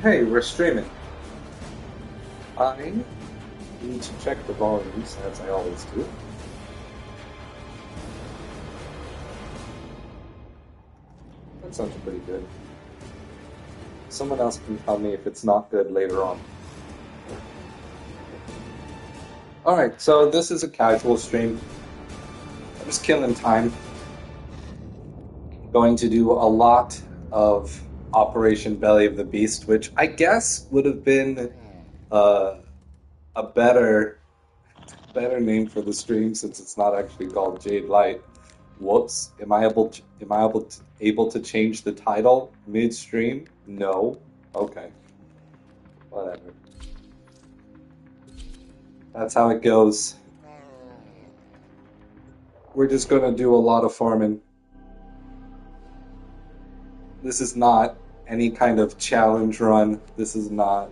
Hey, we're streaming. I need to check the volumes, as I always do. That sounds pretty good. Someone else can tell me if it's not good later on. Alright, so this is a casual stream. I'm just killing time. Going to do a lot of Operation Belly of the Beast, which I guess would have been a better name for the stream since it's not actually called Jade Light. Whoops! Am I able to change the title midstream? No. Okay. Whatever. That's how it goes. We're just gonna do a lot of farming. This is not any kind of challenge run. This is not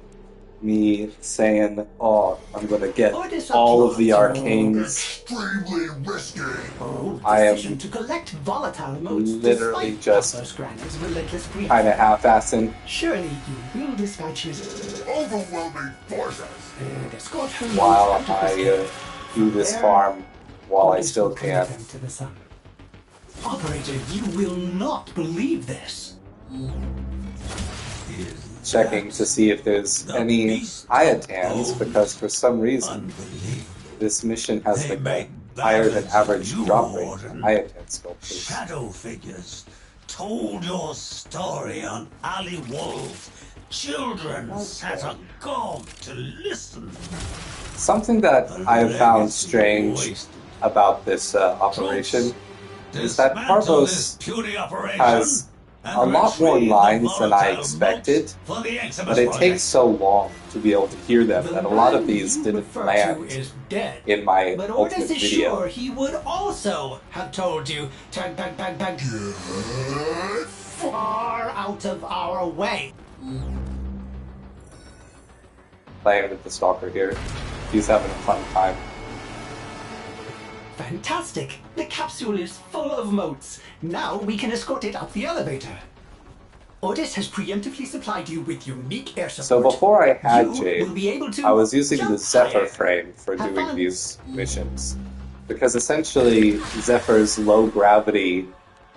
me saying, oh, I'm going to get all of the arcanes. Extremely risky. I am to collect volatile modes literally just kind of half-assing. Surely you will dispatch his Overwhelming forces. escort her While I do this farm while I still can. To the sun. Operator, you will not believe this. Checking to see if there's any Iatans, because for some reason this mission has like a higher than average drop rate for Iatan sculptures. Shadow figures told your story on Alley Walls. Children sat agog to listen. Something that I have found strange about this operation is that Parvos has a lot more lines than I expected, but it takes so long to be able to hear them that a lot of these didn't land in my But ultimate Ordis is video. sure he would also have told you to get far out of our way. Playing with the Stalker here. He's having a fun time. Fantastic! The capsule is full of motes. Now we can escort it up the elevator. Ordis has preemptively supplied you with unique air support. So before I had You Jade, will be able to I was using the jump Zephyr higher. frame for Have doing fun. these missions. Because essentially, Zephyr's low gravity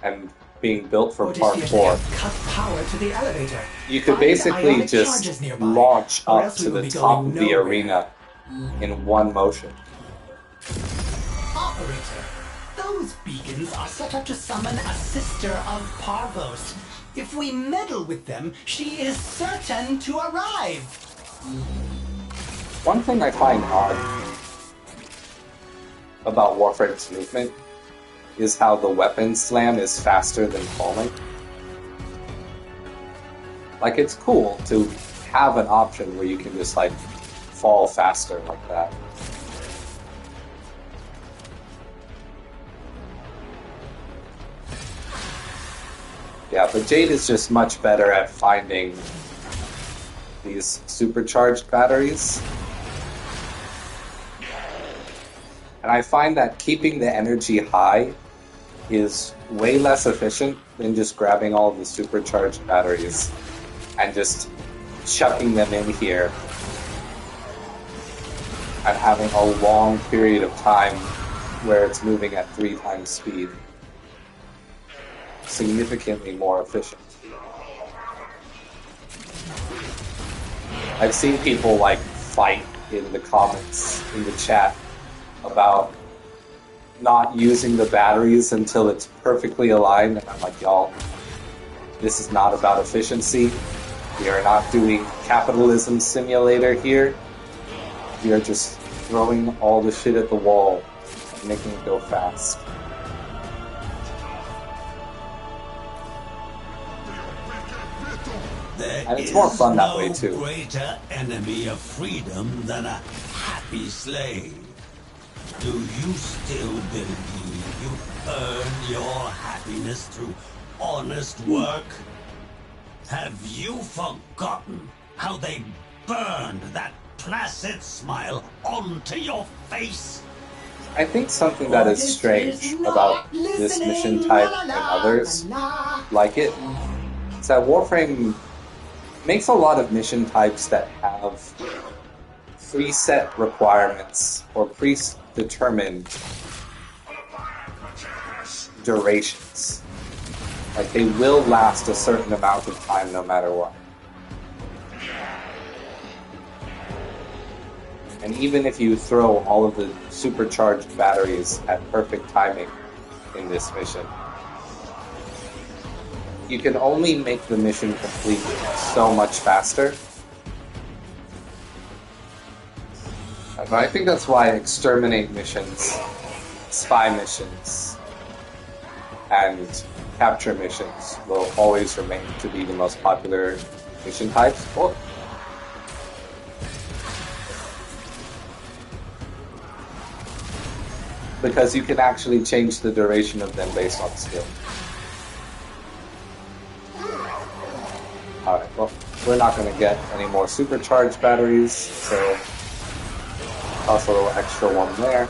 and being built for Ordis appears to parkour, have cut power to the elevator. you could Find basically ionic just charges nearby, launch or up else to we will the be top going of the nowhere. arena in one motion. Operator, those beacons are set up to summon a sister of Parvos. If we meddle with them, she is certain to arrive. One thing I find odd about Warframe's movement is how the weapon slam is faster than falling. Like, it's cool to have an option where you can just, like, fall faster like that. Yeah, but Jade is just much better at finding these supercharged batteries. And I find that keeping the energy high is way less efficient than just grabbing all of the supercharged batteries and just chucking them in here and having a long period of time where it's moving at 3 times speed. Significantly more efficient. I've seen people like fight in the comments, in the chat, about not using the batteries until it's perfectly aligned, and I'm like, y'all, this is not about efficiency. We are not doing capitalism simulator here. We are just throwing all the shit at the wall and making it go fast. And it's more fun that way, too. There is no greater enemy of freedom than a happy slave. Do you still believe you earn your happiness through honest work? Have you forgotten how they burned that placid smile onto your face? I think something that is strange about this mission type and others like it is that Warframe makes a lot of mission types that have preset requirements or predetermined durations. Like, they will last a certain amount of time no matter what. And even if you throw all of the supercharged batteries at perfect timing in this mission, you can only make the mission complete so much faster. And I think that's why exterminate missions, spy missions, and capture missions will always remain to be the most popular mission types. Oh. Because you can actually change the duration of them based on skill. Alright, well, we're not going to get any more supercharged batteries, so toss a little extra one there.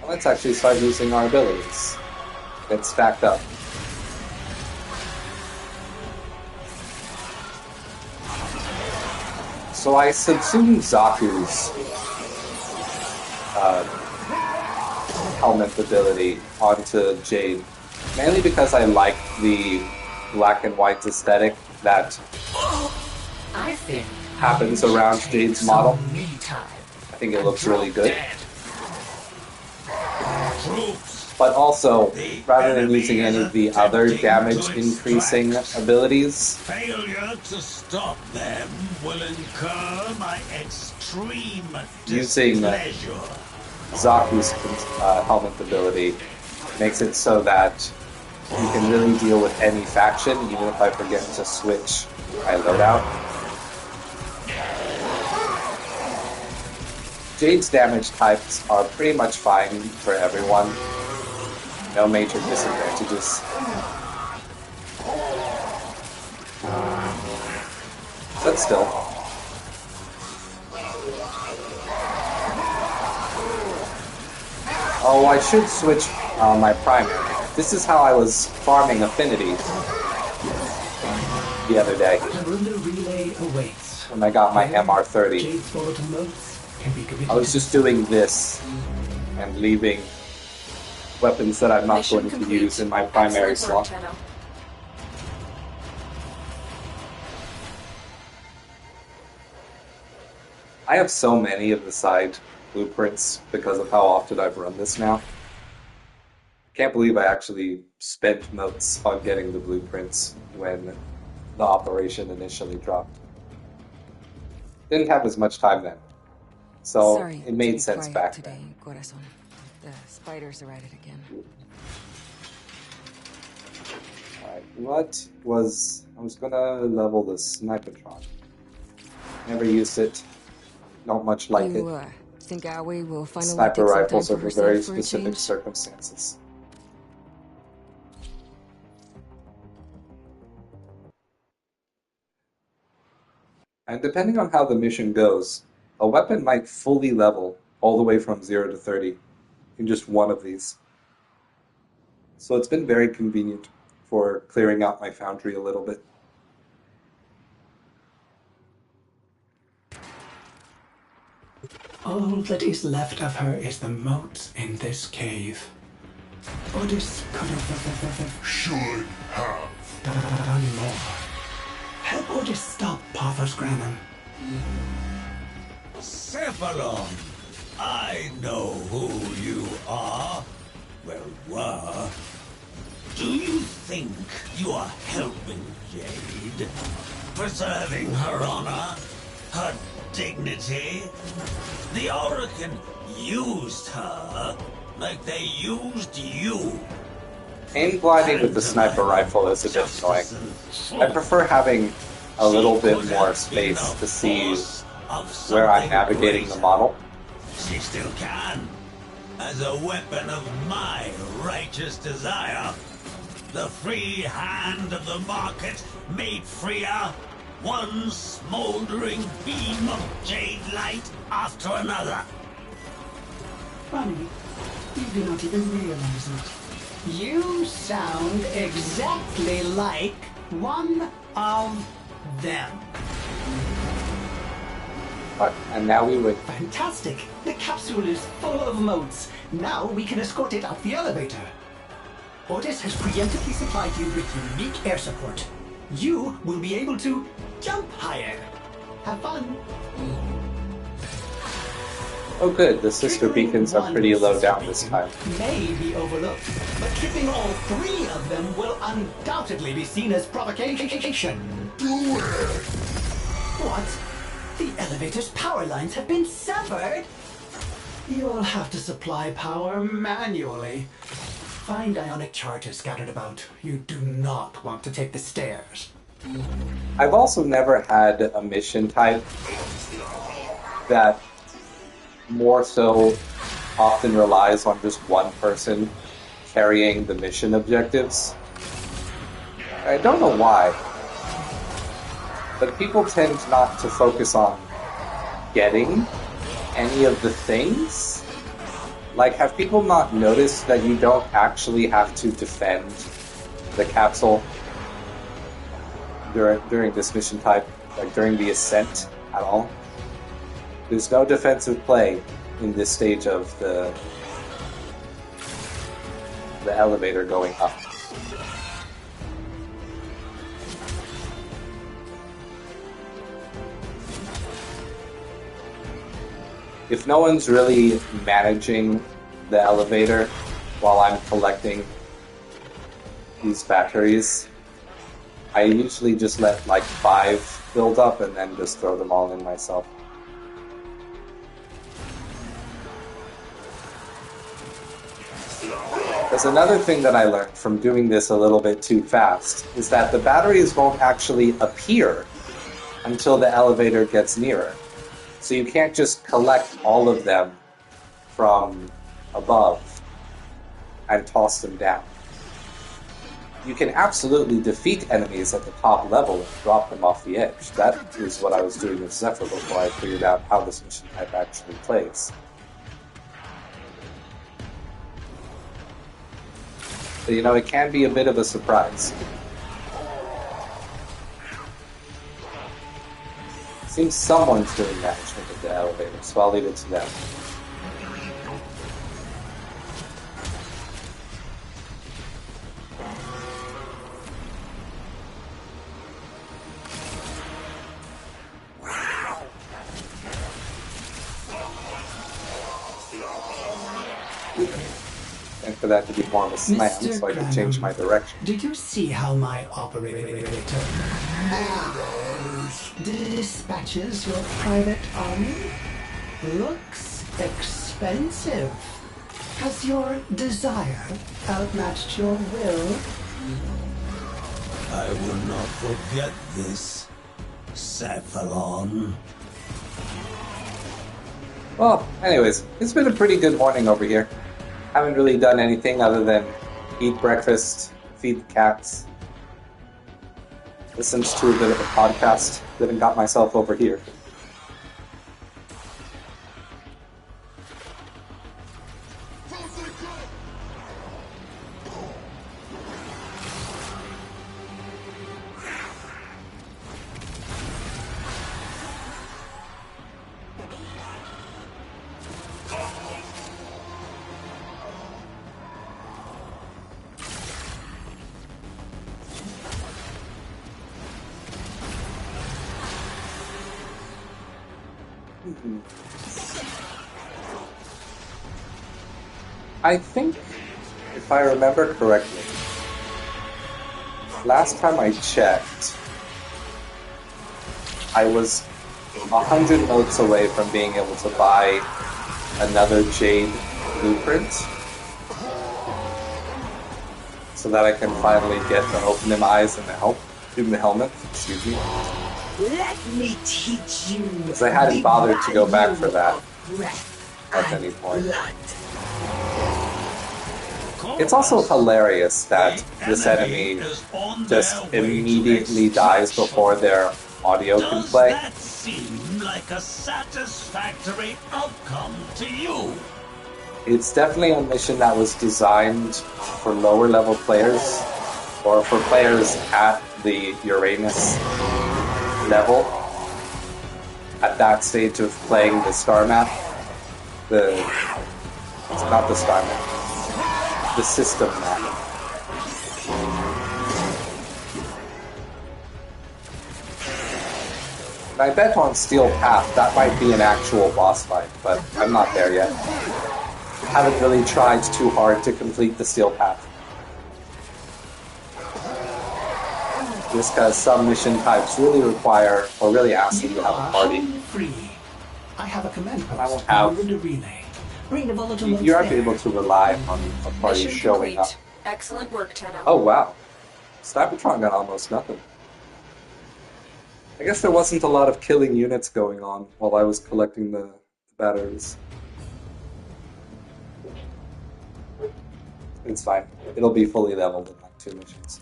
Well, let's actually start using our abilities. Get stacked up. So I subsumed Zaku's helmet ability onto Jade, mainly because I like the black and white aesthetic that happens around Jade's model. I think it looks really good. But also, rather than using any of the other damage increasing abilities, failure to stop them will incur my extreme using displeasure. Zaku's helmet ability makes it so that you can really deal with any faction, even if I forget to switch my loadout. Jade's damage types are pretty much fine for everyone. No major disadvantages. But still. Oh, I should switch my primary. This is how I was farming Affinity the other day. When I got my MR30. I was just doing this and leaving weapons that I'm not going to use in my primary slot. I have so many of the side blueprints because of how often I've run this now. I can't believe I actually spent notes on getting the blueprints when the operation initially dropped. Didn't have as much time then, so Sorry, it made to be sense quiet back today, then. Corazon. The spiders are at it again. Alright, what was... I was gonna level the Snipertron. Never used it. Not much like You it. think Aoi will finally Sniper take some time rifles for are for herself very for a specific change? circumstances. And depending on how the mission goes, a weapon might fully level all the way from 0 to 30 in just one of these. So it's been very convenient for clearing out my foundry a little bit. All that is left of her is the moat in this cave. Odys could have Should have. done more. Help Odys stop Pathos Granon. Cephalon, I know who you are. Well, were. Do you think you are helping Jade? Preserving her honor? Her dignity? The Orokin used her like they used you. Aim gliding with the sniper rifle is a bit annoying. I prefer having a little bit more space to see where I'm navigating the model. She still can. As a weapon of my righteous desire. The free hand of the market made freer. One smoldering beam of jade light after another. Funny, you do not even realize it. You sound exactly like one of them. But, and now we would. Fantastic! The capsule is full of motes. Now we can escort it up the elevator. Otis has preemptively supplied you with unique air support. You will be able to jump higher. Have fun. Oh good, the sister beacons are pretty low down this time. May be overlooked, but tripping all three of them will undoubtedly be seen as provocation. Do it! What? The elevator's power lines have been severed? You'll have to supply power manually. Find ionic charges scattered about. You do not want to take the stairs. I've also never had a mission type that more so often relies on just one person carrying the mission objectives. I don't know why, but people tend not to focus on getting any of the things. Like, have people not noticed that you don't actually have to defend the capsule during this mission type, like during the ascent at all? There's no defensive play in this stage of the elevator going up. If no one's really managing the elevator while I'm collecting these batteries, I usually just let like 5 build up and then just throw them all in myself. There's another thing that I learned from doing this a little bit too fast, is that the batteries won't actually appear until the elevator gets nearer. So you can't just collect all of them from above and toss them down. You can absolutely defeat enemies at the top level and drop them off the edge. That is what I was doing with Zephyr before I figured out how this mission type actually plays. But you know, it can be a bit of a surprise. Seems someone's doing management of the elevator, so I'll leave it to them. And for that to be more of a slam, Mr. so I can change my direction. Did you see how my operator dispatches your private army? Looks expensive. Has your desire outmatched your will? I will not forget this, Cephalon. Well, anyways, it's been a pretty good morning over here. Haven't really done anything other than eat breakfast, feed the cats, listened to a bit of a podcast, then got myself over here. I think, if I remember correctly, last time I checked, I was 100 notes away from being able to buy another Jade blueprint, so that I can finally get the opening eyes and the helmet. Excuse me. Let me teach you. Because I hadn't bothered to go back for that at any point. It's also hilarious that this enemy just immediately dies before their audio can play. Does that seem like a satisfactory outcome to you? It's definitely a mission that was designed for lower level players, or for players at the Uranus level, at that stage of playing the star map. It's not the star map, the system map. And I bet on Steel Path that might be an actual boss fight, but I'm not there yet. Haven't really tried too hard to complete the Steel Path. Just because some mission types really require, or really ask you to have a party. Free. I have a command post. I won't have. The relay. Bring the volatile You aren't there. able to rely on a party Mission showing up. complete. Excellent work, Tenno. Oh wow. Cybertron got almost nothing. I guess there wasn't a lot of killing units going on while I was collecting the batteries. It's fine. It'll be fully leveled in like 2 missions.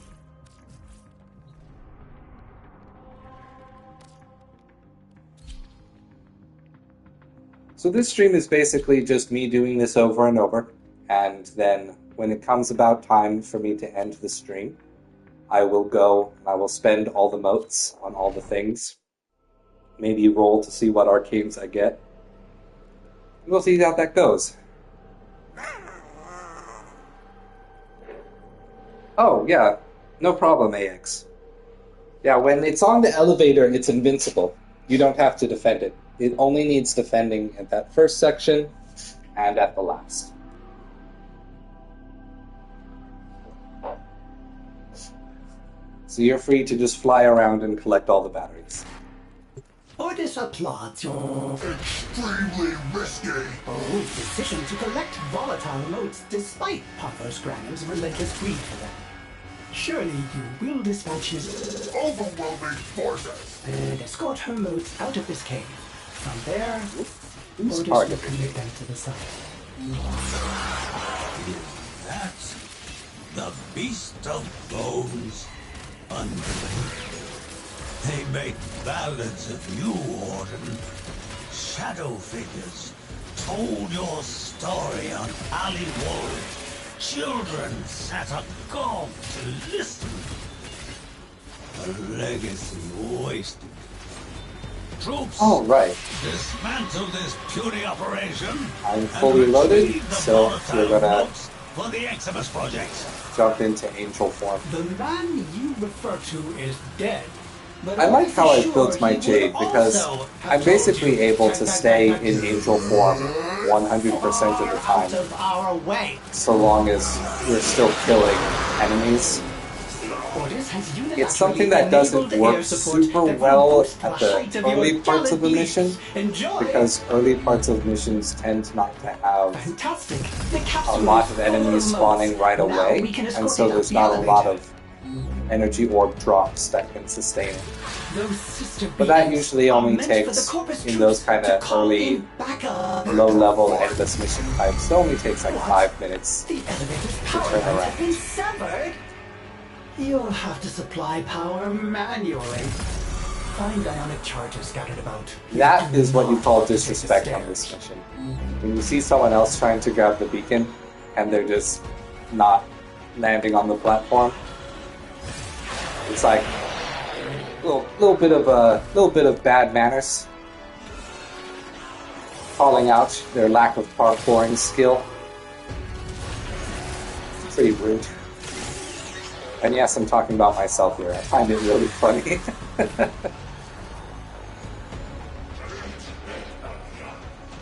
So this stream is basically just me doing this over and over, and then when it comes about time for me to end the stream, I will go and I will spend all the motes on all the things. Maybe roll to see what arcanes I get. We'll see how that goes. Oh, yeah. No problem, AX. Yeah, when it's on the elevator, it's invincible. You don't have to defend it. It only needs defending at that first section and at the last. So you're free to just fly around and collect all the batteries. Ordis applauds your Extremely risky. bold decision to collect volatile motes despite Papa Scram's relentless greed for them. Surely you will dispatch his Overwhelming forces. and escort her motes out of this cave. From there, Who's Ordis will targeting? commit them to the side. That's the beast of bones. Unbelievable. They make ballads of you, Orden. Shadow figures told your story on alley walls. Children sat agog to listen. A legacy wasted. Troops, All right. dismantle this puny operation. I'm and fully loaded, retrieve the so volatile we're gonna notes for the Eximus project. jump into angel form. The man you refer to is dead. But I like how I sure built my he would Jade because also have I'm told basically you able to to stay in angel form 100% of the out time, of our way. so long as we're still killing enemies. Ordis has unilaterally It's something that doesn't enabled work air support super that will well boost at the the height of your early parts of the gallant mission, leaps. Enjoy. because early parts of missions tend not to have Fantastic. The a capsule lot is of full enemies motes. spawning right Now away, we can and escort so it up there's the not a lot elevator. of energy orb drops that can sustain it. Those sister But that beacons usually are only meant for takes, the Corpus in those troops kinda to call early, in backup. low-level endless mission types. It only takes like 5 minutes. The elevator's power turn lines around. have been severed. You'll have to supply power manually. Find ionic charges scattered about. That Do is what you not call take the disrespect on stairs. this mission. When you see someone else trying to grab the beacon, and they're just not landing on the platform, it's like a little bit of bad manners. Calling out their lack of parkouring skill. It's pretty rude. And yes, I'm talking about myself here. I find it really funny.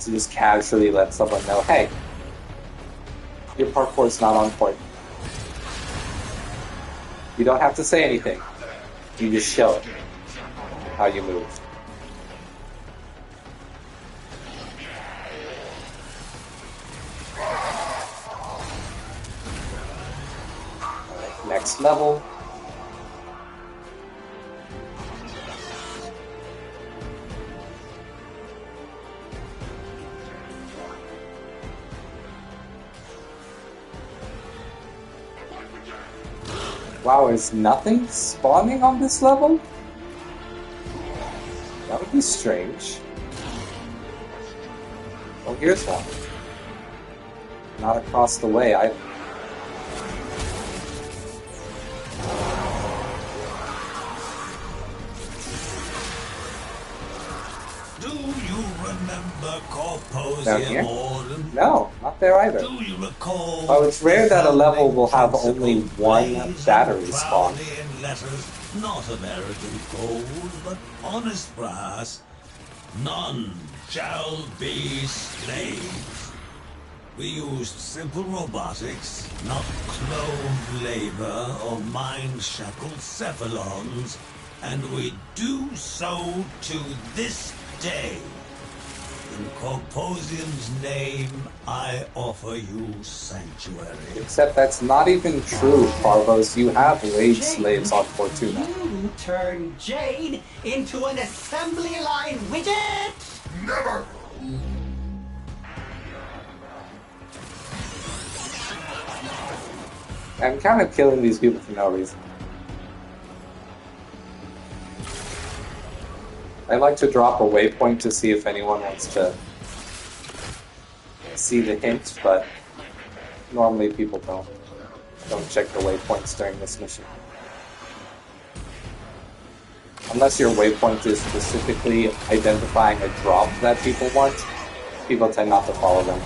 To just casually let someone know, hey, your parkour's not on point. You don't have to say anything. You just show it how you move. Alright, next level. Wow, is nothing spawning on this level? That would be strange. Oh, here's one. Not across the way. Do you remember Down here? Corposium Orden? No, not there either. Do you recall? Oh, it's rare that a level will have only principle one blazed battery spawn. proudly in letters, not American gold, but honest brass. None shall be slaves. We used simple robotics, not cloned labor or mind-shackled cephalons, and we do so to this day. In Corposium's name, I offer you sanctuary. Except that's not even true, Parvos. You have wage slaves on Fortuna. You turned Jade into an assembly line widget? Never! I'm kind of killing these people for no reason. I like to drop a waypoint to see if anyone wants to see the hint, but normally people don't check the waypoints during this mission. Unless your waypoint is specifically identifying a drop that people want, people tend not to follow them.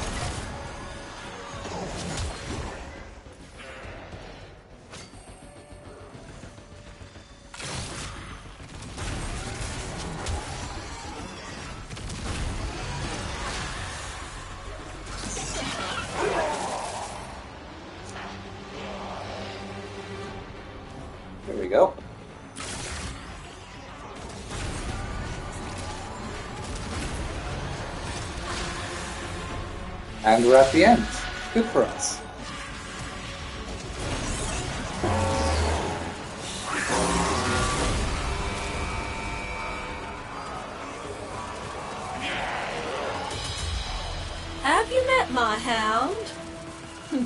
There we go. And we're at the end. Good for us. Have you met my hound?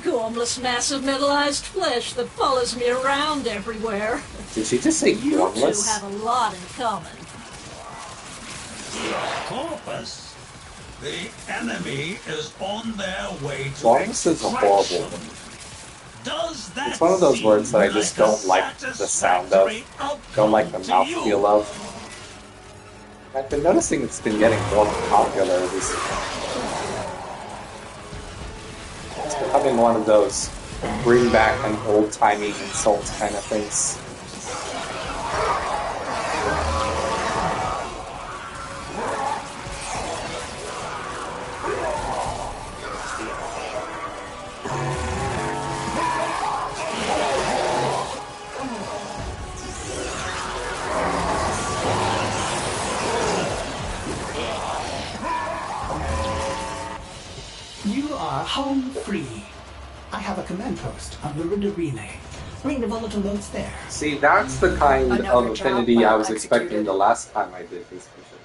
Gormless mass of metallized flesh that follows me around everywhere. Did she just say You two gormless? have a lot in common. Corpus! The enemy is on their way to Gormless is a horrible extraction. word. Does that It's one of those seem words that I just like a don't like the sound of. satisfactory Don't like the outcome to you? mouthfeel of. I've been noticing it's been getting more popular recently. It's becoming one of those bring back an old-timey insult kind of things. You are home free. I have a command post on the Rindarine. Bring the volatile notes there. See, that's the kind of Another affinity job I well was expecting executed. the last time I did this mission.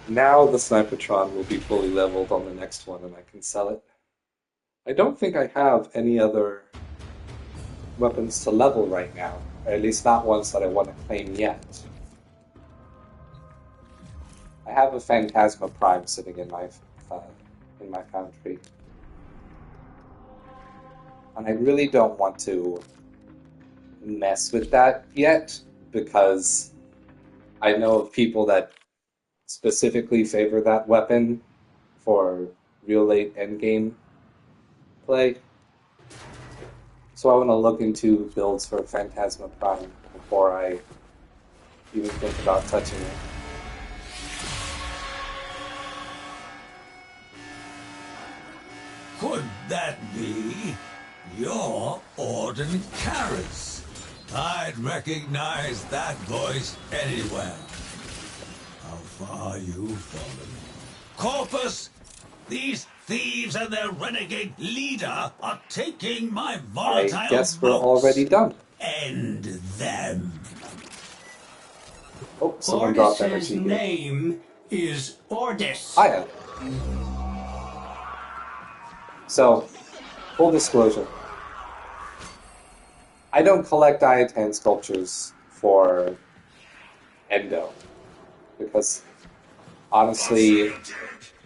Now the Snipertron will be fully leveled on the next one and I can sell it. I don't think I have any other weapons to level right now, or at least not ones that I want to claim yet. I have a Phantasma Prime sitting in my foundry. And I really don't want to mess with that yet, because I know of people that specifically favor that weapon for real late endgame play. So I want to look into builds for Phantasma Prime before I even think about touching it. Could that be your Orden Carrots? I'd recognize that voice anywhere. How far you've fallen. Corpus, these thieves and their renegade leader are taking my volatile I guess we're boats. already done. End them. Oh, someone dropped Ordis's energy here. name is Ordis. Hiya. So, full disclosure. I don't collect Iatan sculptures for Endo. Because, honestly,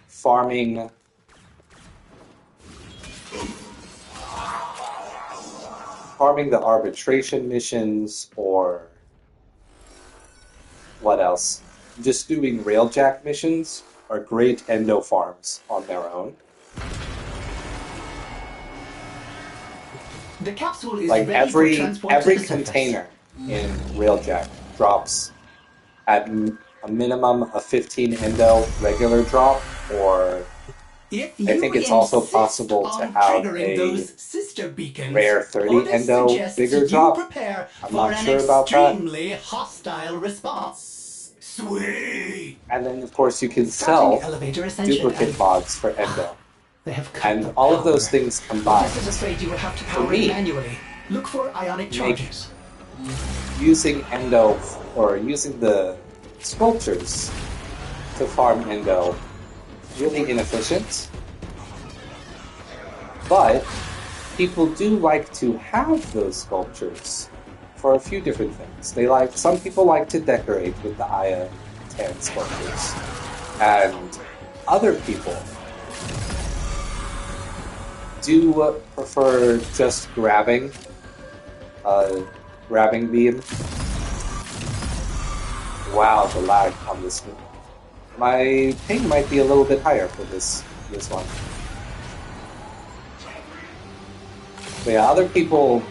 farming farming the arbitration missions, or what else? Just doing railjack missions are great endo farms on their own. The capsule is Like ready for transport to every the surface. container in railjack drops at a minimum of 15 endo regular drop, or If I think it's also insist possible to on have triggering a those sister beacons, rare 30 Otis endo suggests bigger you drop. prepare I'm for not an sure about that. extremely hostile response. Sweet. And then, of course, you can Starting sell elevator ascension duplicate and mods for endo. they have cut And the all of those power. things combined, Otis is afraid you would have to for power me, it manually. Look for ionic make charges. using endo, or using the sculptures to farm endo, really inefficient. But people do like to have those sculptures for a few different things. Some people like to decorate with the Aya Tan sculptures, and other people do prefer just grabbing beam. Wow, the lag on this one. My ping might be a little bit higher for this one. But yeah, other people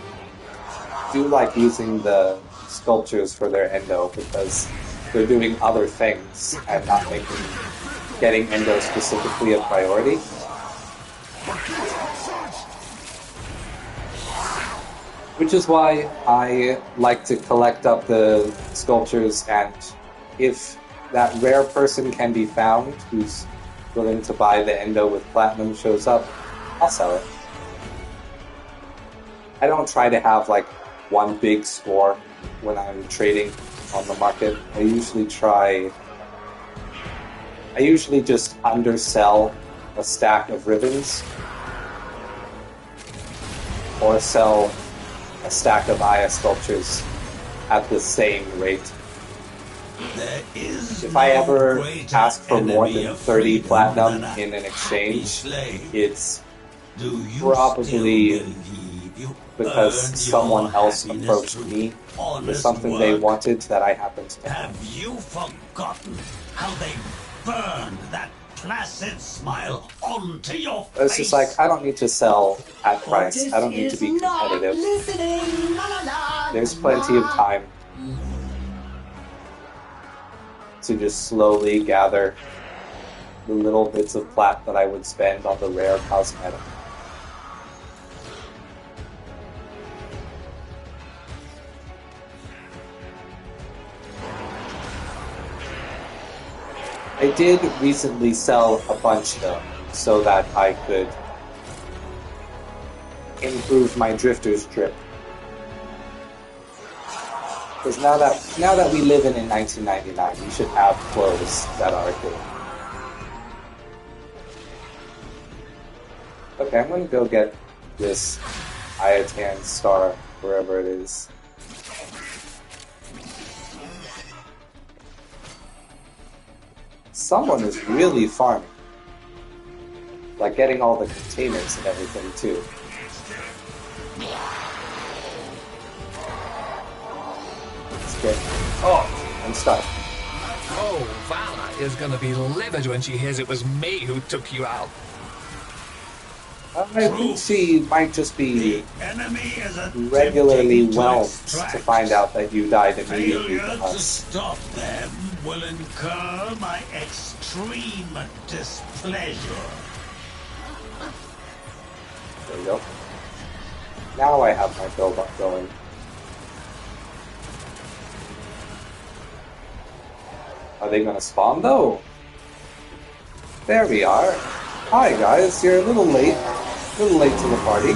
do like using the sculptures for their endo because they're doing other things and not making getting endo specifically a priority. Which is why I like to collect up the sculptures, and if that rare person can be found who's willing to buy the endo with platinum shows up, I'll sell it. I don't try to have like one big score when I'm trading on the market. I usually just undersell a stack of ribbons or sell a stack of Aya sculptures at the same rate. If I ever ask for more than 30 platinum in an exchange, it's probably because someone else approached me with something they wanted that I happened to have. Have you forgotten how they burned that placid smile onto your face? It's just like, I don't need to sell at price. I don't need to be competitive. There's plenty of time to just slowly gather the little bits of plat that I would spend on the rare cosmetic. I did recently sell a bunch though, so that I could improve my drifter's drip. Because now that we live in 1999, we should have clothes that are good. Okay, I'm gonna go get this Ayatan star wherever it is. Someone is really farming. Like getting all the containers and everything too. Let's get... Oh, I'm stuck. Oh, Vala is gonna be livid when she hears it was me who took you out. I think she might just be regularly regularly whelmed to find out that you died immediately Failure to to us. stop them will incur my extreme displeasure. There we go. Now I have my build up going. Are they gonna spawn though? There we are. Hi guys, you're a little late. A little late to the party.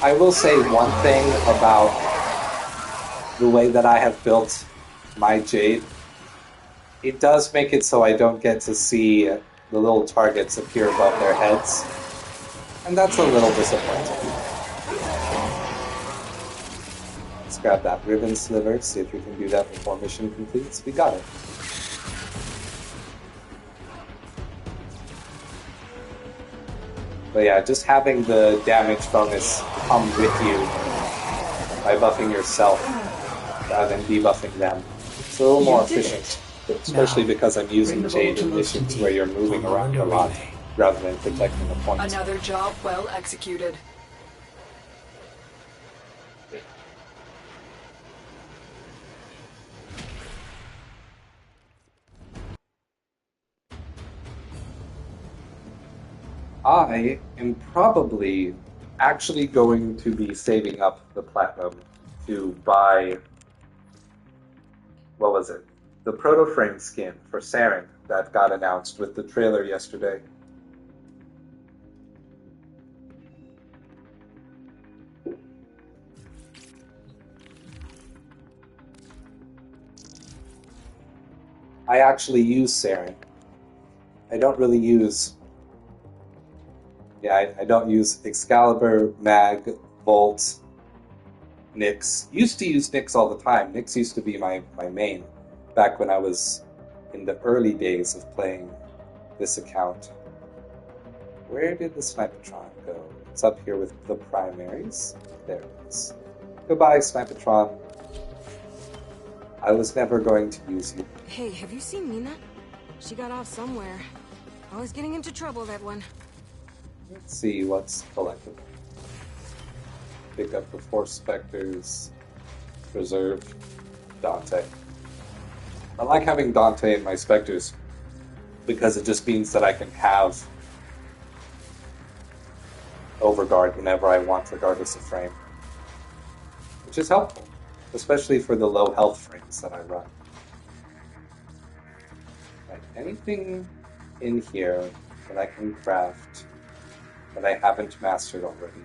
I will say one thing about the way that I have built my Jade. It does make it so I don't get to see the little targets appear above their heads. And that's a little disappointing. Let's grab that ribbon sliver, see if we can do that before mission completes. We got it. But yeah, just having the damage bonus come with you by buffing yourself rather than debuffing them. It's a little more efficient, especially because I'm using Jade in missions where you're moving around a lot rather than protecting a point. Another job well executed. I am probably actually going to be saving up the platinum to buy, what was it? The Proto-Frame skin for Saren that got announced with the trailer yesterday. I actually use Saren. I don't really use... Yeah, I don't use Excalibur, Mag, Bolt, Nyx. Used to use Nyx all the time. Nyx used to be my main back when I was in the early days of playing this account. Where did the Snipetron go? It's up here with the primaries. There it is. Goodbye, Snipetron. I was never going to use you. Hey, have you seen Mina? She got off somewhere. Always getting into trouble, that one. Let's see what's collected. Pick up the Force Spectres. Preserve Dante. I like having Dante in my Spectres because it just means that I can have Overguard whenever I want, regardless of frame. Which is helpful, especially for the low health frames that I run. Right, anything in here that I can craft that I haven't mastered already?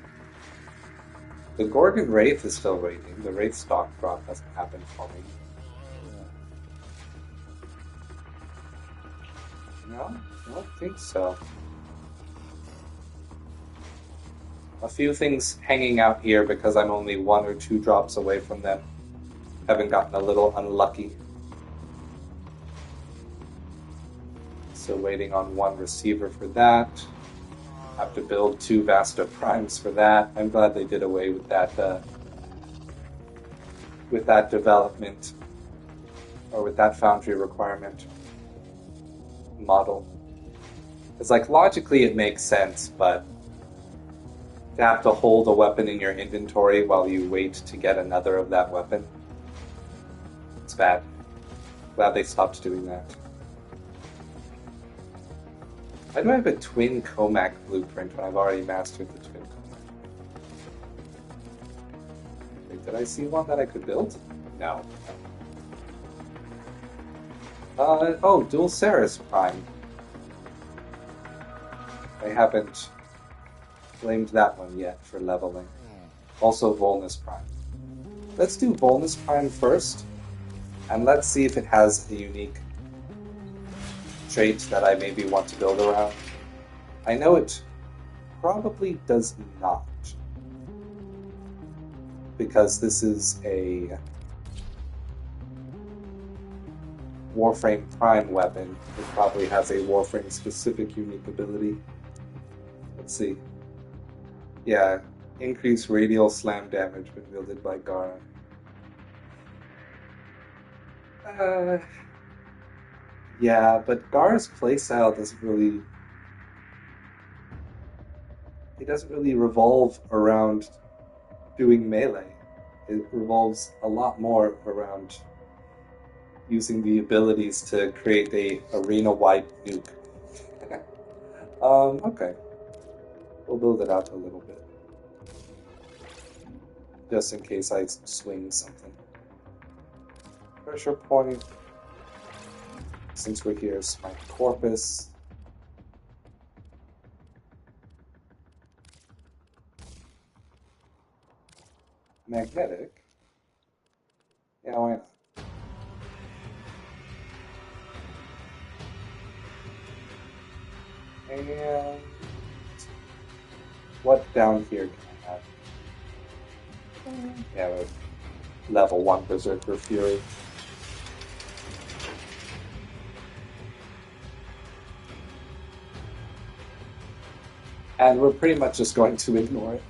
The Gorgon Wraith is still waiting. The Wraith stock drop hasn't happened for me. No, I don't think so. A few things hanging out here because I'm only 1 or 2 drops away from them. Haven't gotten a little unlucky. Still waiting on 1 receiver for that. Have to build 2 Vasta Primes for that. I'm glad they did away with that development, or with that foundry requirement model. It's like, logically it makes sense, but to have to hold a weapon in your inventory while you wait to get another of that weapon, it's bad. Glad they stopped doing that. Why do I have a twin Comac blueprint when I've already mastered the twin Comac? Wait, did I see one that I could build? No. Oh, Dual Ceres Prime. I haven't claimed that one yet for leveling. Also Volnus Prime. Let's do Volnus Prime first, and let's see if it has a unique trait that I maybe want to build around. I know it probably does not, because this is a Warframe Prime weapon. It probably has a Warframe specific unique ability. Let's see. Yeah, increase radial slam damage when wielded by Gara. Yeah, but Gar's playstyle doesn't really... It doesn't really revolve around doing melee. It revolves a lot more around using the abilities to create a arena-wide nuke. Okay. We'll build it out a little bit. Just in case I swing something. Pressure point. Since we're here, Smite Corpus. Magnetic? Yeah, why not? And what down here can I have? Yeah, level 1 Berserker Fury. And we're pretty much just going to ignore it.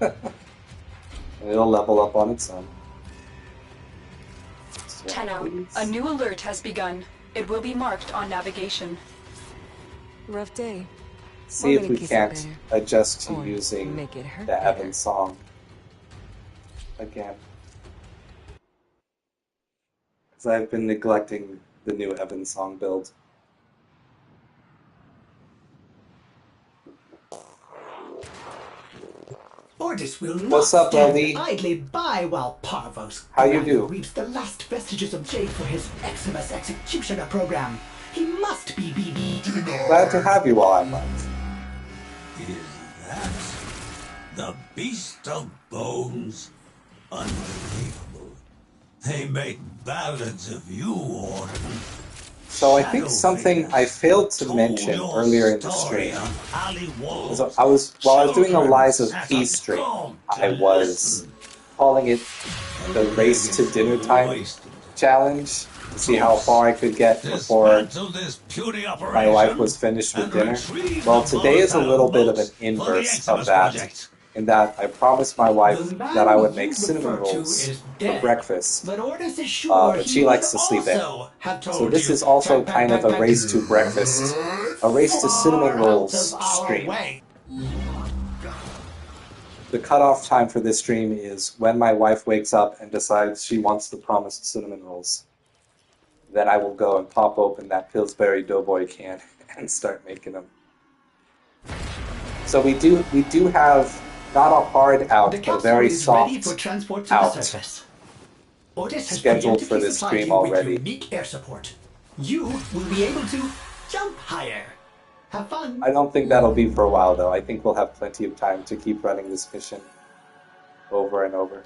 And it'll level up on its own. So, Tenno, please. a new alert has begun. It will be marked on navigation. Rough day. See if We're we gonna can't kiss it adjust to Or using make it hurt the better. Evan song again. Because I've been neglecting the new Evan song build. Ordis will not What's up, stand Lily? idly by while Parvos How you do? reaps the last vestiges of Jade for his Eximus Executioner program. He must be BB. Glad to have you while I'm left. Is that the Beast of Bones? Unbelievable. They make ballads of you, Orden. So I think something I failed to mention earlier in the stream was while I was doing a Lies of P stream, I was calling it the Race to Dinner Time challenge to see how far I could get before my wife was finished with dinner. Well, today is a little bit of an inverse of that, in that I promised my wife that I would make cinnamon rolls for breakfast, but she likes to sleep in. So this is also kind of a race to breakfast, a race to cinnamon rolls stream. The cutoff time for this stream is when my wife wakes up and decides she wants the promised cinnamon rolls. Then I will go and pop open that Pillsbury Doughboy can and start making them. So we do have not a hard out, but a very soft out scheduled for this stream already. Unique air support. You will be able to jump higher. Have fun. I don't think that'll be for a while, though. I think we'll have plenty of time to keep running this mission over and over.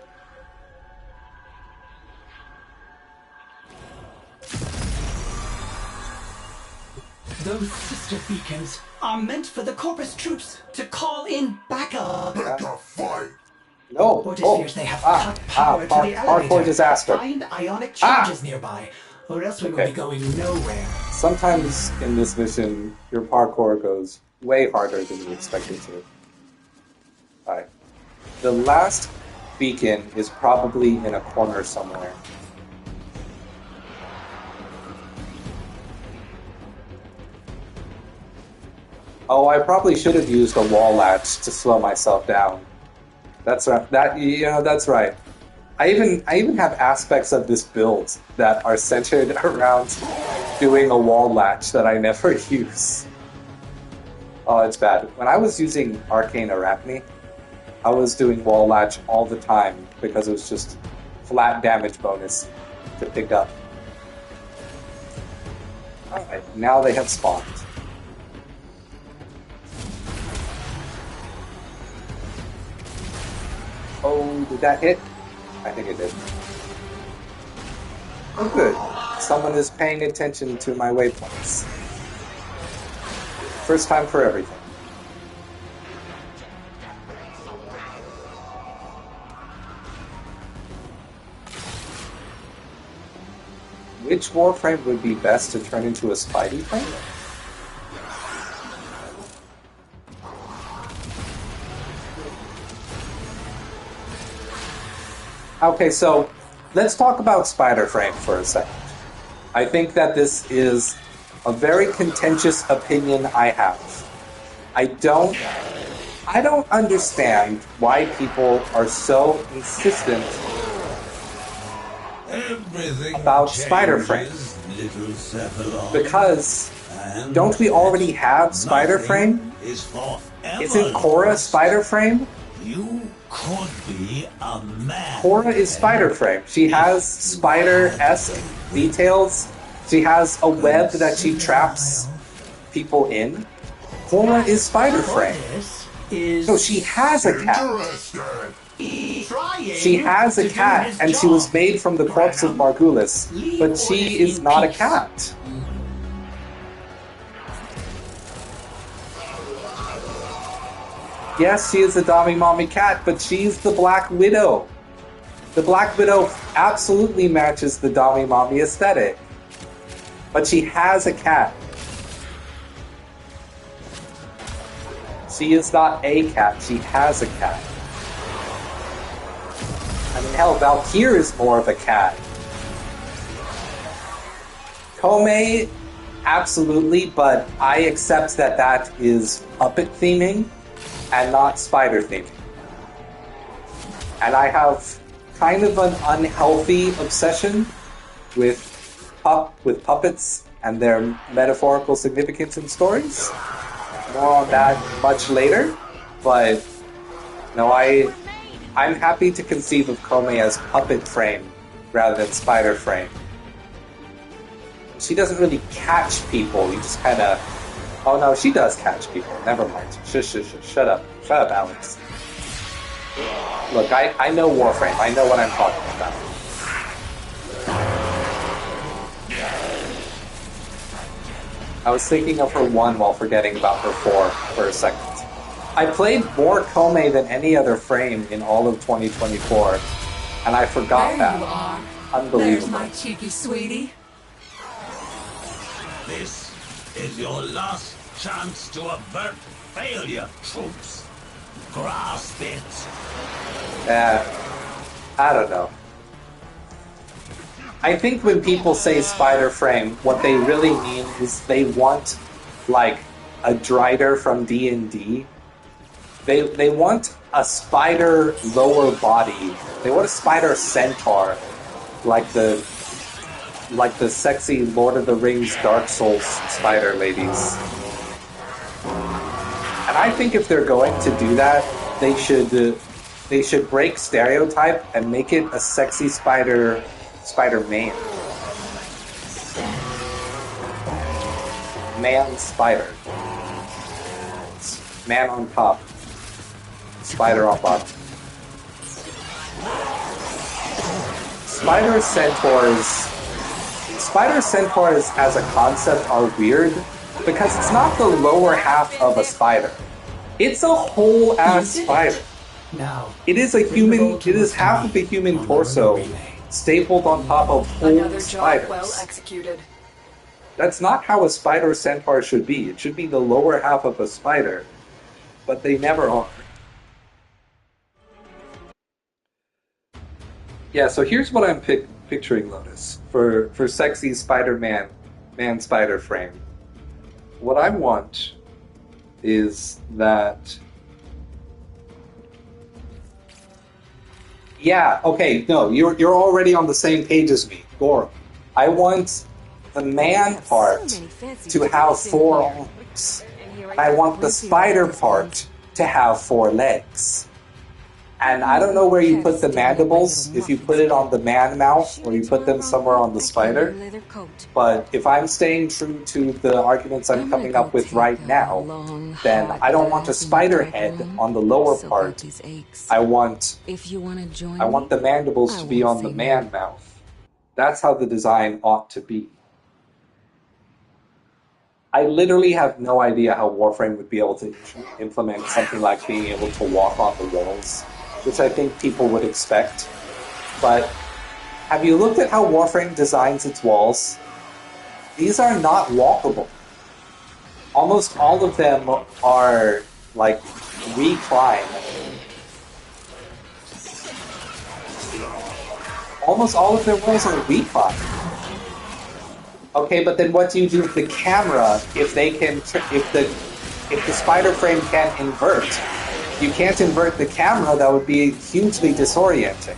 Those sister beacons are meant for the Corpus troops to call in backup. Pick a fight. No. Ordis fears they have cut power to the hardcore elevator. disaster. Find ionic charges nearby, or else we will Okay. be going nowhere. Sometimes in this mission, your parkour goes way harder than you expect it to. Alright. The last beacon is probably in a corner somewhere. Oh, I probably should have used a wall latch to slow myself down. That's right. That's right. I even have aspects of this build that are centered around doing a wall latch that I never use. Oh, it's bad. When I was using Arcane Arachne, I was doing wall latch all the time because it was just flat damage bonus to pick up. Alright, now they have spawned. Oh, did that hit? I think it did. Oh, good. Someone is paying attention to my waypoints. First time for everything. Which Warframe would be best to turn into a Spidey frame? Okay, so let's talk about Spider Frame for a second. I think that this is a very contentious opinion I have. I don't understand why people are so insistent about Spider Frame. Because don't we already have Spider Frame? Isn't Korra Spider Frame? You could be a man. Korra is Spider Frame. She has spider-esque details. She has a web that she traps people in. Korra is Spider Frame. No, she has a cat. She has a cat, and she was made from the corpse of Margulis, but she is not a cat. Yes, she is a Dami Mommy cat, but she's the Black Widow. The Black Widow absolutely matches the Dami Mommy aesthetic. But she has a cat. She is not a cat, she has a cat. I mean, hell, Valkyr is more of a cat. Kome, absolutely, but I accept that that is puppet theming and not spider theming. And I have kind of an unhealthy obsession with puppets and their metaphorical significance in stories. More on that much later, but no, I'm happy to conceive of Kome as puppet frame rather than spider frame. She doesn't really catch people, you just kind of... Oh no, she does catch people, never mind. Shut up, Alex. Look, I know Warframe, I know what I'm talking about. I was thinking of her 1 while forgetting about her 4 for a second. I played more Kome than any other frame in all of 2024, and I forgot There you that. are. Unbelievable. There's my cheeky sweetie. This is your last chance to avert failure, troops. Grasp it. I don't know. I think when people say spider frame, what they really mean is they want, like, a Drider from D&D. They want a spider lower body. They want a spider centaur, like the sexy Lord of the Rings Dark Souls spider ladies. And I think if they're going to do that, they should break stereotype and make it a sexy spider man. Man spider. Man on top. Spider on bottom. Spider centaurs as a concept are weird because it's not the lower half of a spider. It's a whole ass spider. Now, it is a human. It is half of a human torso stapled on top of whole Another job spiders. well executed. That's not how a spider centaur should be. It should be the lower half of a spider, but they never are. Yeah, so here's what I'm picturing, Lotus, for sexy Spider-Man, man-spider frame. What I want is that... Yeah, okay, no, you're already on the same page as me, Goro. I want the man part to have 4 arms. And I want the spider part to have 4 legs. And I don't know where you put the mandibles, if you put it on the man mouth or you put them somewhere on the spider. But if I'm staying true to the arguments I'm coming up with right now, then I don't want a spider head on the lower part. I want the mandibles to be on the man mouth. That's how the design ought to be. I literally have no idea how Warframe would be able to implement something like being able to walk on the walls, which I think people would expect. But have you looked at how Warframe designs its walls? These are not walkable. Almost all of them are, like, recline. Almost all of their walls are recline. Okay, but then what do you do with the camera if the spider frame can't invert? You can't invert the camera, that would be hugely disorienting.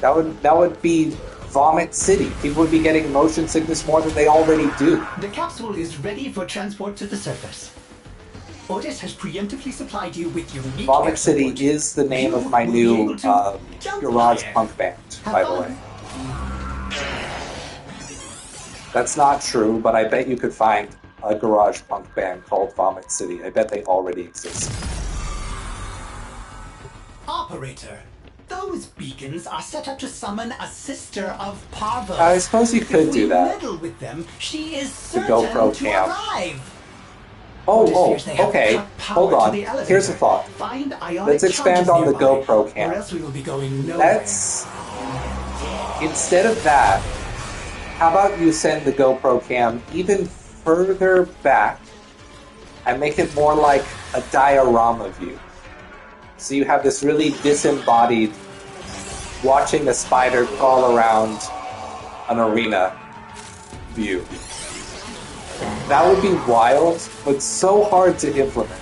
That would be Vomit City. People would be getting motion sickness more than they already do. The capsule is ready for transport to the surface. Otis has preemptively supplied you with unique Vomit City is the name of my new garage punk band, by the way. That's not true, but I bet you could find a garage punk band called Vomit City. I bet they already exist. Operator, those beacons are set up to summon a sister of Parva. I suppose you could do that. If we meddle with them, she is The certain GoPro to cam. arrive. Oh, okay. Hold on. Here's a thought. Let's expand on the GoPro Or cam. else we will be going nowhere. Instead of that, how about you send the GoPro cam even further back and make it more like a diorama view. So you have this really disembodied, watching a spider crawl around an arena view. That would be wild, but so hard to implement.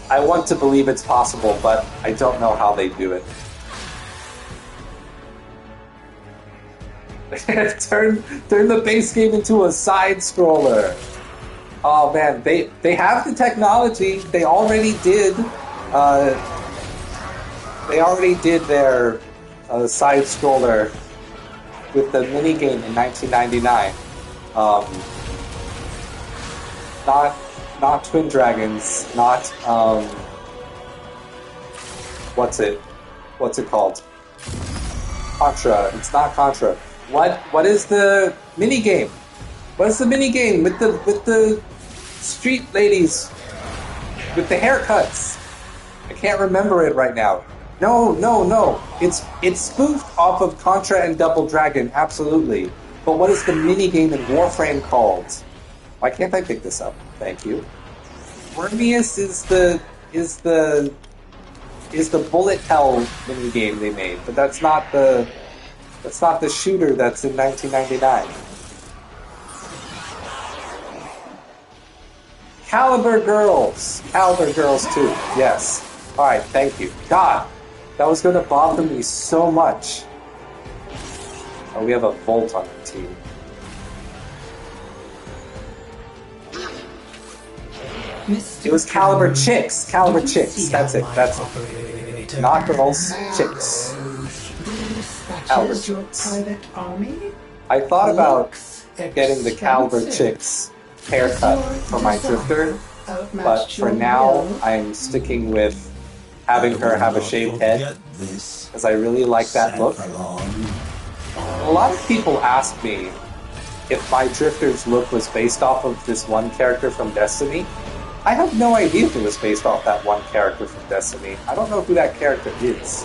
I want to believe it's possible, but I don't know how they do it. turn the base game into a side scroller. Oh man, they have the technology. They already did. They already did their side scroller with the minigame in 1999. Not Twin Dragons. Not what's it called? Contra. It's not Contra. What is the minigame? What is the minigame with the street ladies with the haircuts? I can't remember it right now. No. It's spoofed off of Contra and Double Dragon, absolutely. But what is the minigame in Warframe called? Why can't I pick this up? Thank you. Wormius is the bullet hell minigame they made, but that's not the shooter that's in 1999. Caliber Girls 2. Yes. All right. Thank you. God, that was going to bother me so much. Oh, we have a Volt on our team. It was Caliber Chicks. Caliber Chicks. That's it. Not girls. Chicks. Caliber Chicks. I thought about getting the Caliber Chicks haircut for my drifter, but for now I'm sticking with having her have a shaved head, because I really like that look. A lot of people ask me if my drifter's look was based off of this one character from Destiny. I have no idea if it was based off that one character from Destiny. I don't know who that character is.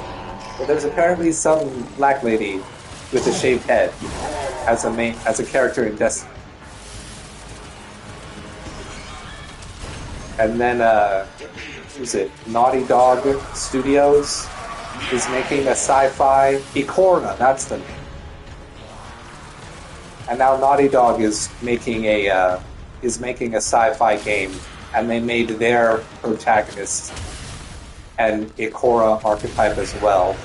But there's apparently some black lady with a shaved head as a character in Destiny. And then, who's it? Naughty Dog Studios is making a sci-fi... Ikora, that's the name. And now Naughty Dog is making a sci-fi game, and they made their protagonist an Ikora archetype as well.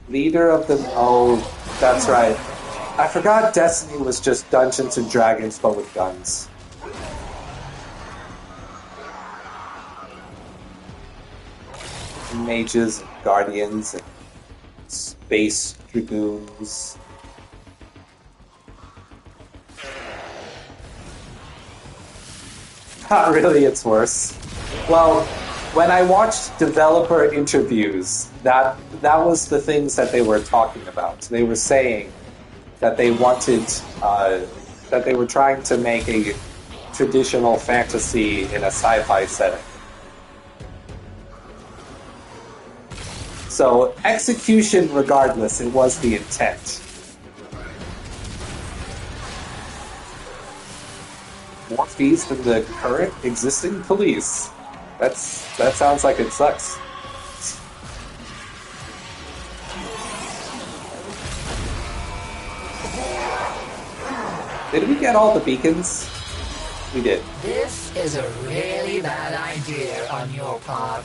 Leader of the... Oh, that's right. I forgot Destiny was just Dungeons and Dragons, but with guns. Mages, and guardians, and space dragoons. Not really, it's worse. Well, when I watched developer interviews, that was the things that they were talking about. They were saying that they wanted, that they were trying to make a traditional fantasy in a sci-fi setting. So, execution regardless, it was the intent. More fees than the current existing police. That sounds like it sucks. Did we get all the beacons? We did. This is a really bad idea on your part.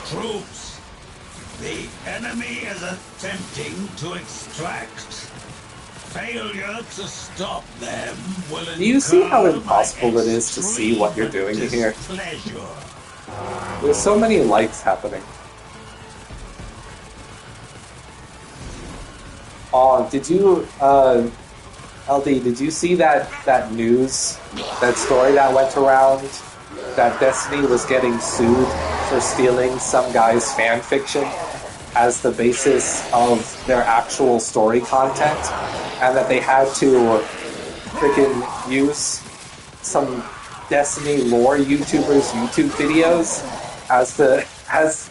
Troops, the enemy is attempting to extract. Failure to stop them will Do you see how impossible it is to see what you're doing here? There's so many lights happening. Oh, did you, LD, did you see that news, that story that went around, that Destiny was getting sued for stealing some guy's fan fiction as the basis of their actual story content, and that they had to freaking use some Destiny lore YouTubers' YouTube videos as has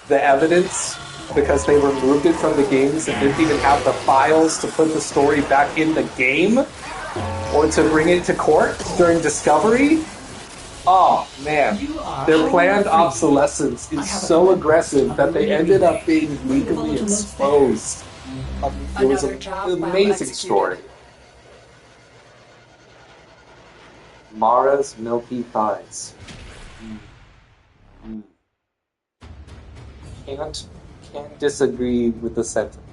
the evidence because they removed it from the games and didn't even have the files to put the story back in the game or to bring it to court during discovery. Oh man, their planned obsolescence is so aggressive that they ended up being legally exposed. It was an amazing story. Mara's milky thighs. Can't disagree with the sentiment.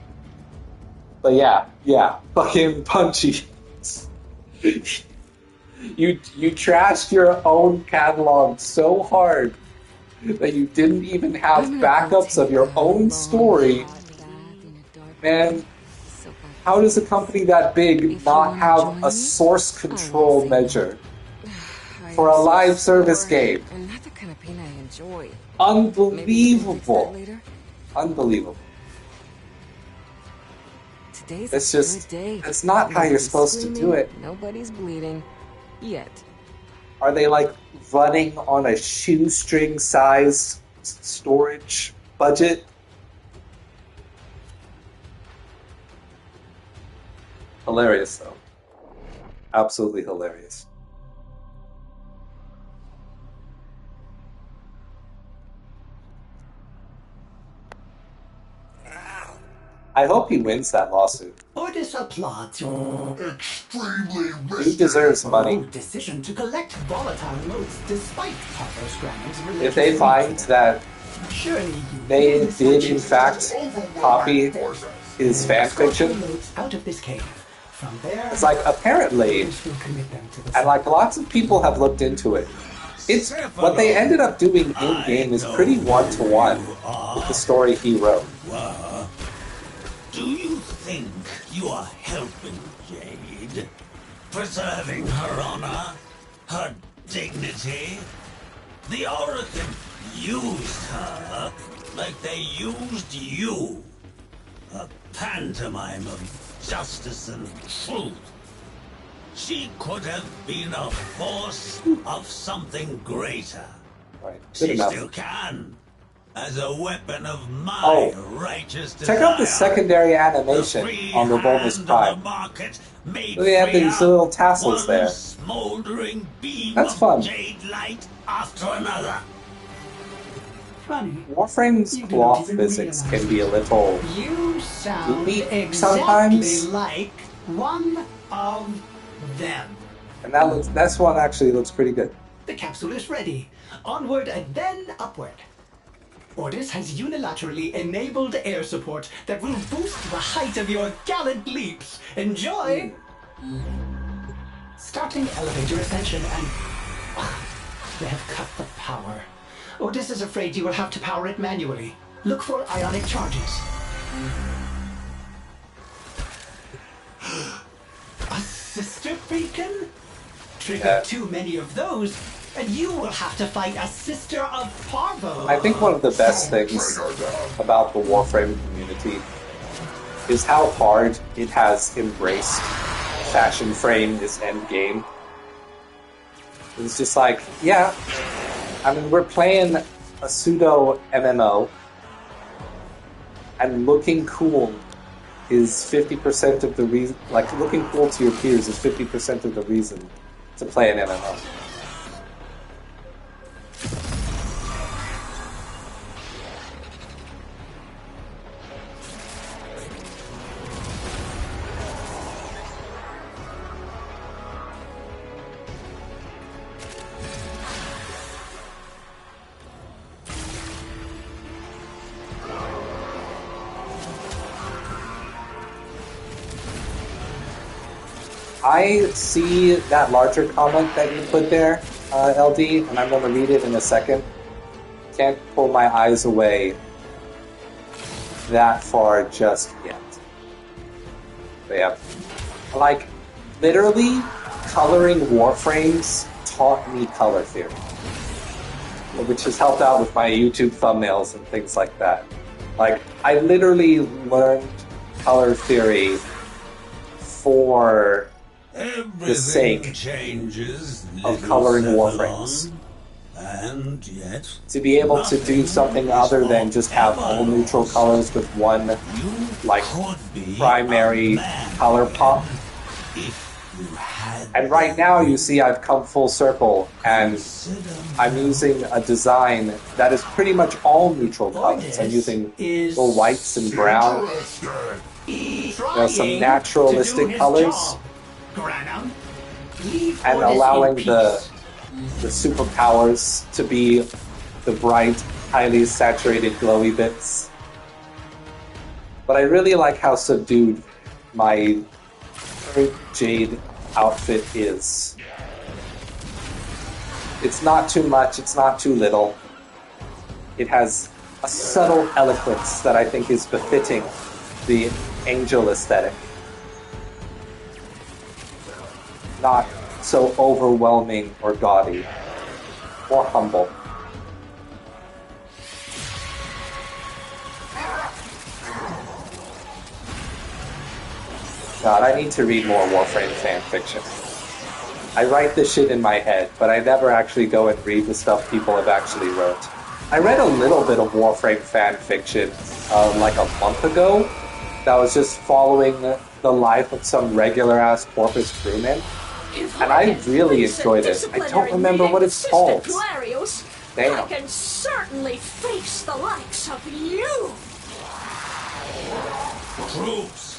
But yeah, fucking Punchy. You trashed your own catalog so hard that you didn't even have backups of your own story. Man, how does a company that big not have a source control measure for a live service game? Not the kind of pain I enjoy. Unbelievable. Unbelievable. Today's It's a just, good day. it's not how you're supposed to do it. Nobody's bleeding. Yet. Are they like running on a shoestring size storage budget? Hilarious though. Absolutely hilarious. I hope he wins that lawsuit. Ordis applauds your Extremely He risky. deserves money. bold decision to collect volatile notes despite Papa Scram's religious If they find that Surely you they will did in fact copy Forces. his fan fiction, notes out of this cave. From there, it's like apparently, others will commit them to the and like lots of people have looked into it. It's what they ended up doing in game is pretty one-to-one with the story he wrote. Do you think you are helping Jade? Preserving her honor? Her dignity? The Oracle used her like they used you. A pantomime of justice and truth. She could have been a force of something greater. Right, good She enough. still can. As a weapon of my Oh, righteous check out the desire. secondary animation on the Volvus Prime. They have these little tassels there. Smoldering beam That's of fun. Jade light after another. funny. Warframe's You don't cloth even physics realize can be a little You sound Goopy exactly sometimes. like one of them. and that's one actually looks pretty good. The capsule is ready. Onward and then upward. Ordis has unilaterally enabled air support that will boost the height of your gallant leaps. Enjoy! Starting elevator ascension and... they have cut the power. Ordis is afraid you will have to power it manually. Look for ionic charges. A sister beacon? Trigger Yeah. too many of those, and you will have to fight a sister of Parvo. I think one of the best things about the Warframe community is how hard it has embraced Fashion Frame is endgame. It's just like, yeah, I mean, we're playing a pseudo MMO, and looking cool is 50% of the reason. Like, looking cool to your peers is 50% of the reason to play an MMO. I see that larger comment that you put there, LD, and I'm going to read it in a second. Can't pull my eyes away that far just yet. But yeah. Like, literally, coloring Warframes taught me color theory, which has helped out with my YouTube thumbnails and things like that. Like, I literally learned color theory for the sake changes of coloring Warframes. And yet, to be able to do something other than just have all neutral colors with one, like, primary color pop. And right now, you see I've come full circle, and I'm using a design that is pretty much all neutiral colors. I'm using the whites and brown, some naturalistic colors, and allowing the superpowers to be the bright, highly saturated, glowy bits. But I really like how subdued my current Jade outfit is. It's not too much, it's not too little. It has a subtle eloquence that I think is befitting the angel aesthetic. Not so overwhelming or gaudy. More humble. God, I need to read more Warframe fan fiction. I write this shit in my head, but I never actually go and read the stuff people have actually wrote. I read a little bit of Warframe fan fiction like a month ago that was just following the life of some regular-ass Corpus crewman, and I really enjoyed it. I don't remember what it's called. Damn. I can certainly face the likes of you.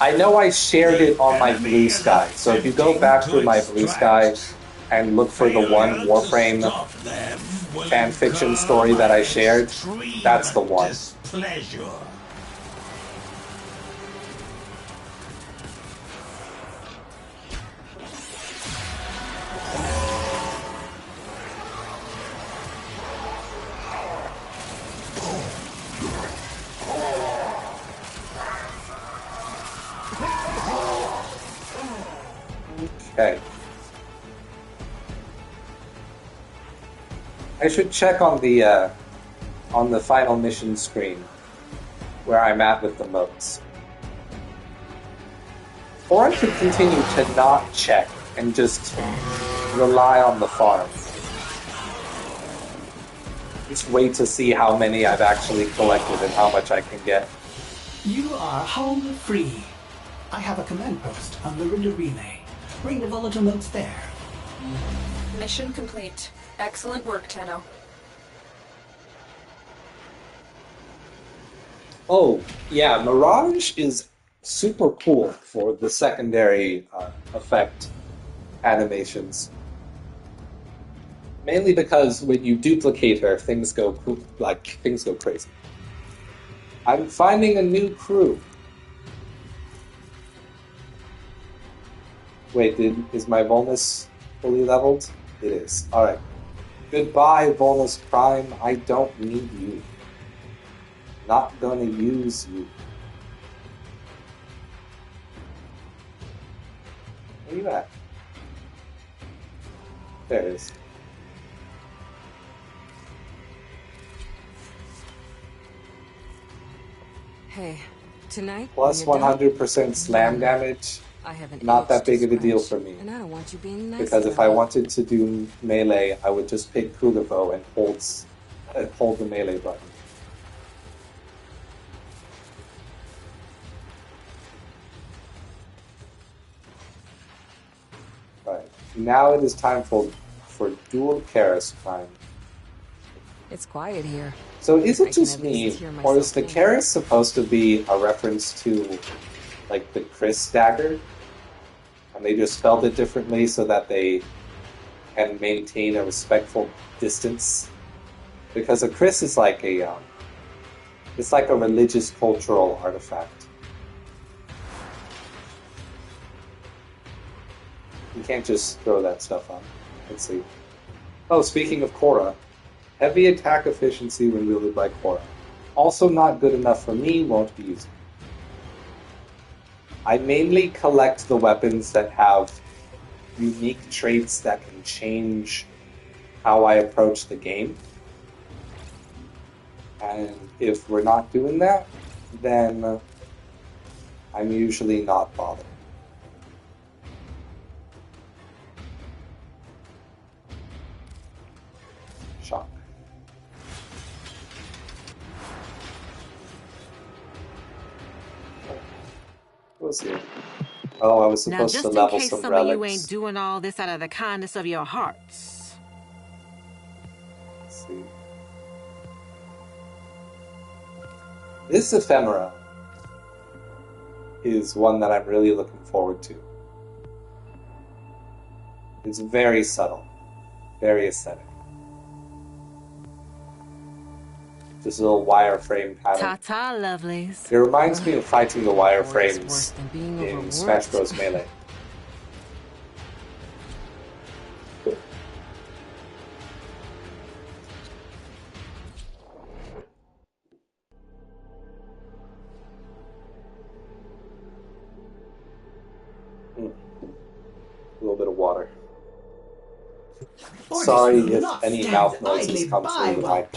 I know I shared it on my Blue Sky, so if you go back through my Blue Sky and look for the one Warframe fanfiction story that I shared, that's the one. Okay. I should check on the final mission screen where I'm at with the modes. Or I could continue to not check and just rely on the farm. Just wait to see how many I've actually collected and how much I can get. You are home free. I have a command post on the Rinder Relay. Bring the volatile notes there. Mission complete. Excellent work, Tenno. Oh, yeah, Mirage is super cool for the secondary effect animations. Mainly because when you duplicate her, things go crazy. I'm finding a new crew. Wait, is my Volnus fully leveled? It is. Alright. Goodbye, Volnus Prime. I don't need you. Not gonna use you. Where you at? There it is. Hey, tonight. Plus 100% slam damage. I haven't Not that aged big of a deal scratch, for me. And I don't want you being nice Because if about I it. wanted to do melee, I would just pick Kulivo and hold the melee button. Right. Now it is time for dual Karis time. It's quiet here. So is I it can just at me, least hear or myself is the think. Karis supposed to be a reference to, like, the Chris dagger? And they just spelled it differently so that they can maintain a respectful distance? Because a Chris is like it's like a religious cultural artifact. You can't just throw that stuff on. Let's see. Oh, speaking of Korra, heavy attack efficiency when wielded by Korra. Also not good enough for me, won't be used. I mainly collect the weapons that have unique traits that can change how I approach the game. And if we're not doing that, then I'm usually not bothered. Shock. What was it? Oh, I was Now, supposed just to in level case some some of you relics. ain't doing all this out of the kindness of your hearts. Let's see. This ephemera is one that I'm really looking forward to. It's very subtle, very aesthetic. This little wireframe pattern. Ta-ta, lovelies. It reminds me of fighting the Boy, it's worse wireframes than being in overworked. Smash Bros. Melee. A little bit of water. Sorry if any mouth noises come through the mic.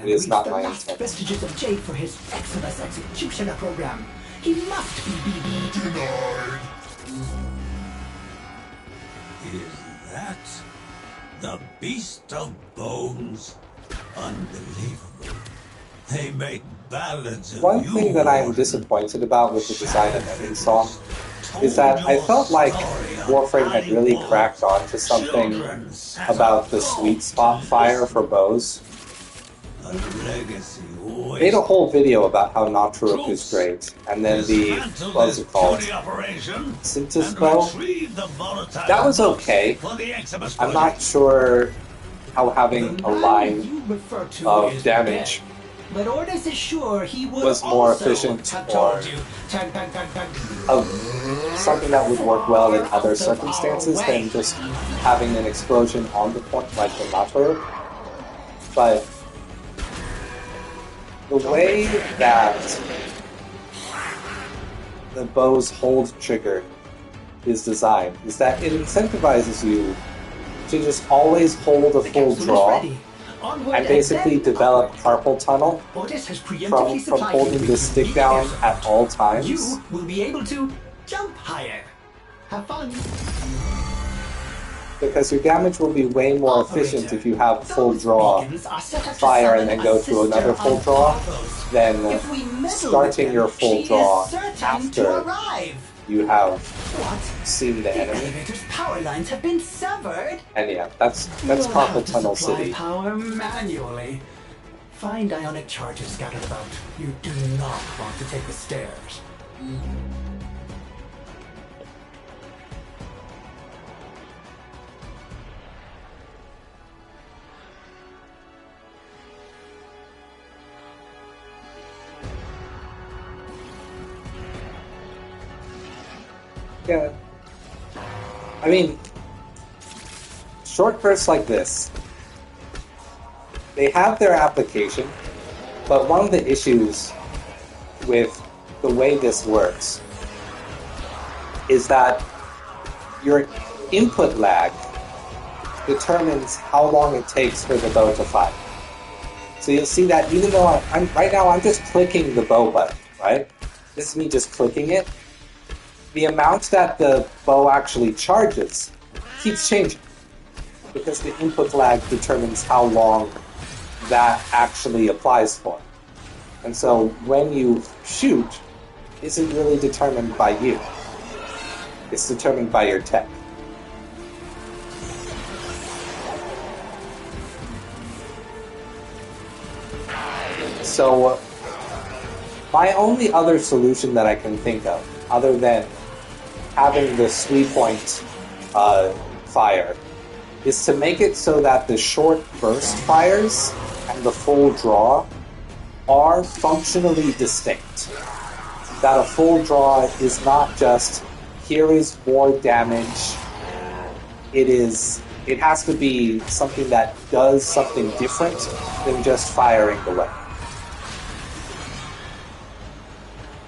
It is not my intent. Vestiges of Jade for his Exodus Executioner program. He must be BB. Denied. Is that the Beast of Bones? Unbelievable. They make ballads of One you. thing that I am disappointed about with the design of every song is that I felt like Warframe had really cracked on to something about the sweet spot fire for bows. A legacy Made a whole video about how Nocturuk is great, and then the, what's it called? Synthesis bow? That was okay. I'm not sure how having a line of damage But Ordis is sure he would was more also efficient have or told you. of something that would work well in other circumstances than just having an explosion on the point like the Nocturuk. But the way that the bow's hold trigger is designed is that it incentivizes you to just always hold a full draw and basically develop carpal tunnel from holding the stick down at all times. You will be able to jump higher. Have fun. Because your damage will be way more efficient if you have full draw fire and then go to another full draw than starting your full draw after you have seen the enemy. Elevator's power lines have been severed. And yeah, that's carpal tunnel city. Power manually. Find ionic charges scattered about. You do not want to take the stairs. Yeah. I mean, short bursts like this, they have their application, but one of the issues with the way this works is that your input lag determines how long it takes for the bow to fire. So you'll see that even though right now I'm just clicking the bow button, right? This is me just clicking it. The amount that the bow actually charges keeps changing because the input lag determines how long that actually applies for. And so when you shoot, isn't really determined by you. It's determined by your tech. So my only other solution that I can think of, other than having the sweep point fire, is to make it so that the short burst fires and the full draw are functionally distinct. That a full draw is not just, here is more damage. It has to be something that does something different than just firing away.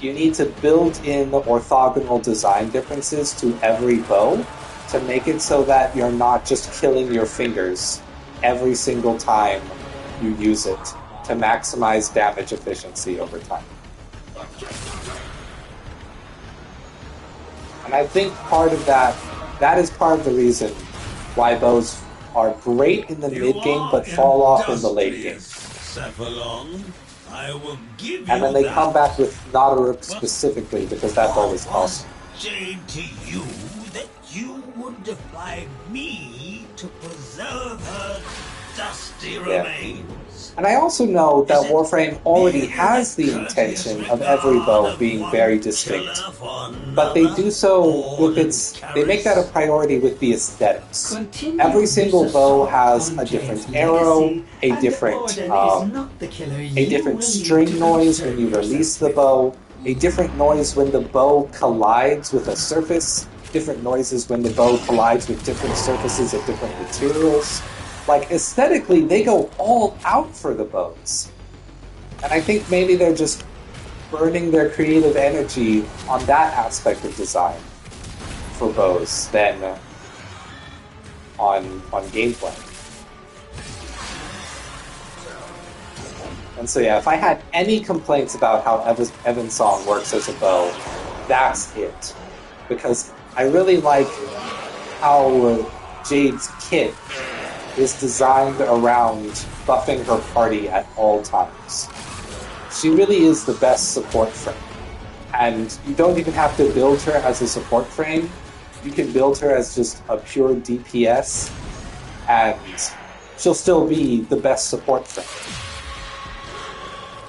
You need to build in orthogonal design differences to every bow to make it so that you're not just killing your fingers every single time you use it to maximize damage efficiency over time. And I think part of that is part of the reason why bows are great in the mid-game, but fall off in the late game. Cephalon, I will give And then you they come back with Nadaruk specifically, because that bow is awesome. Jade to you that you would defy me to preserve her dusty remains. And I also know that Warframe already has the intention of every bow being very distinct. But they do so with they make that a priority with the aesthetics. Every single bow has a different arrow, a different string noise when you release the bow, a different noise when the bow collides with a surface, different noises when the bow collides with different surfaces of different materials. Like, aesthetically, they go all out for the bows. And I think maybe they're just burning their creative energy on that aspect of design for bows than on gameplay. And so yeah, if I had any complaints about how Evan's song works as a bow, that's it. Because I really like how Jade's kit is designed around buffing her party at all times. She really is the best support frame. And you don't even have to build her as a support frame. You can build her as just a pure DPS, and she'll still be the best support frame.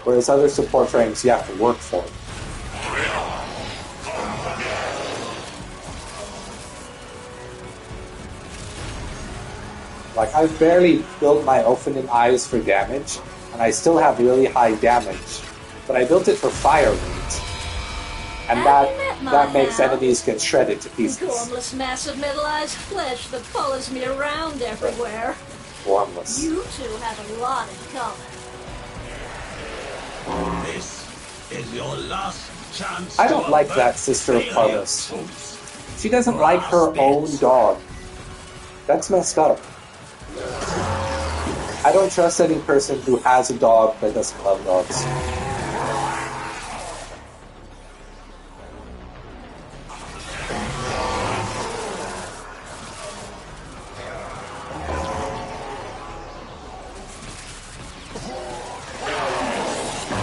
Whereas other support frames, you have to work for. Like, I've barely built my Ophanin Eyes for damage, and I still have really high damage. But I built it for fire rate. And that makes enemies get shredded to pieces. Formless mass of metallized flesh that follows me around everywhere. Formless. You two have a lot in common. This is your last chance. I don't like that sister of Carlos. She doesn't like her own dog. That's messed up. I don't trust any person who has a dog that doesn't love dogs.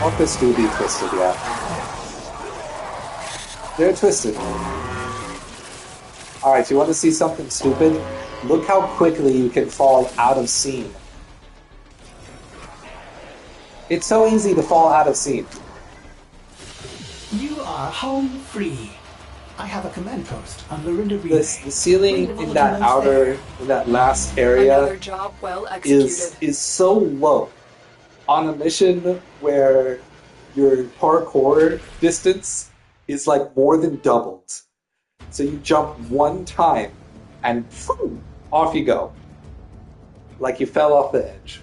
Orcas do be twisted, yeah. They're twisted. Alright, you want to see something stupid? Look how quickly you can fall out of scene. It's so easy to fall out of scene. You are home free. I have a command post on Lorinda Relay. The ceiling in that in that last area Another job well executed. is so low. On a mission where your parkour distance is like more than doubled. So you jump one time and boom, off you go. Like you fell off the edge.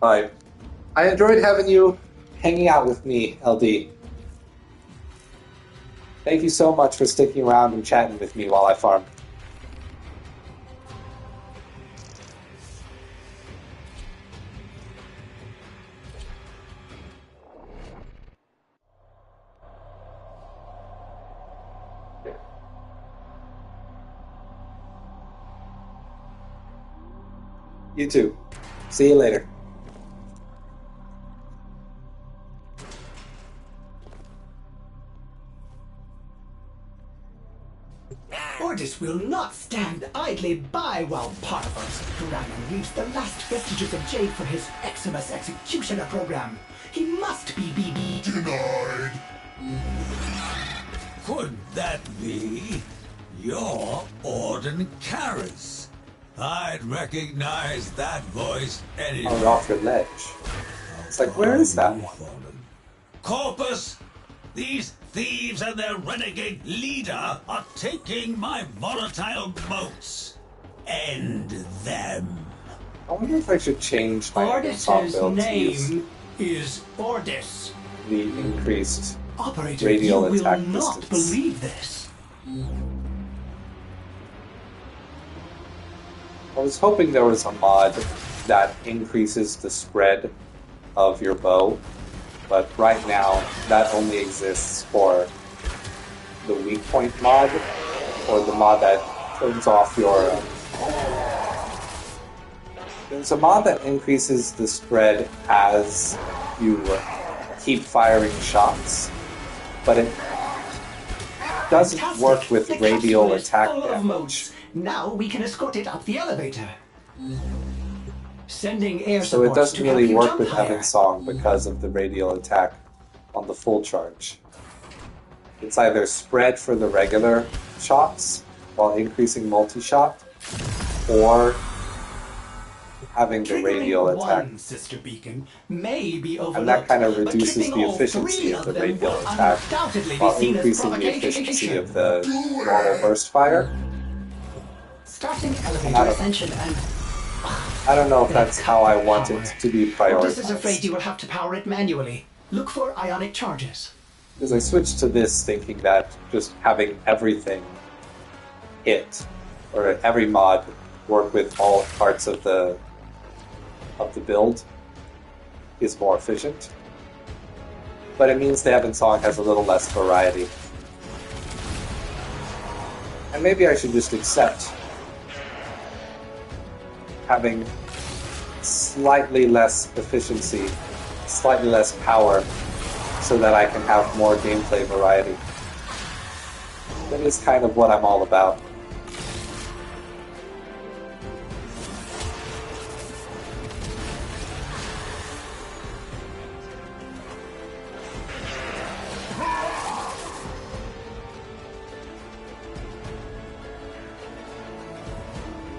Alright. I enjoyed having you hanging out with me, LD. Thank you so much for sticking around and chatting with me while I farm. You too. See you later. Ordis will not stand idly by while Parvos Dragon leaves the last vestiges of Jade for his Eximus Executioner program. He must be BB. Denied. Could that be your Orden Karis? I'd recognize that voice anyway. Oh, off your ledge. It's like, where is that one? Corpus! These thieves and their renegade leader are taking my volatile boats. End them. I wonder if I should change my Ordis's build to use name is Ordis. the increased Operator, radial you will attack not distance. believe this. I was hoping there was a mod that increases the spread of your bow, but right now that only exists for the weak point mod, or the mod that turns off your There's a mod that increases the spread as you keep firing shots, but it doesn't Fantastic. work with The radial capsule is attack full of damage. motes. Now we can escort it up the elevator. Sending air So it supports doesn't to help really you work jump with higher. Evan's song because of the radial attack on the full charge. It's either spread for the regular shots while increasing multi-shot, or having the radial Triggering attack. one sister beacon may be overlooked, And that kind of but reduces tripping the all efficiency three of the them radial will attack undoubtedly be while seen as increasing the provocation. efficiency of the normal burst fire. Starting I elevator don't know. ascension and I don't know if that's how I want it to be Otis is afraid you prioritized. will have to power it manually. Look for ionic charges. Because I switched to this thinking that just having everything hit, or every mod work with all parts of the build, is more efficient. But it means the Heaven Song has a little less variety. And maybe I should just accept having slightly less efficiency, slightly less power, so that I can have more gameplay variety. That is kind of what I'm all about.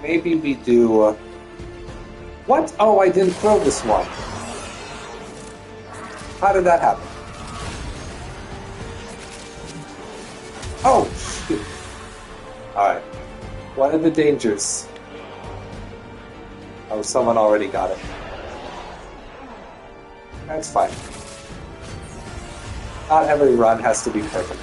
Maybe we do... what? Oh, I didn't throw this one. How did that happen? Oh, shoot. Alright. One of the dangers. Oh, someone already got it. That's fine. Not every run has to be perfect.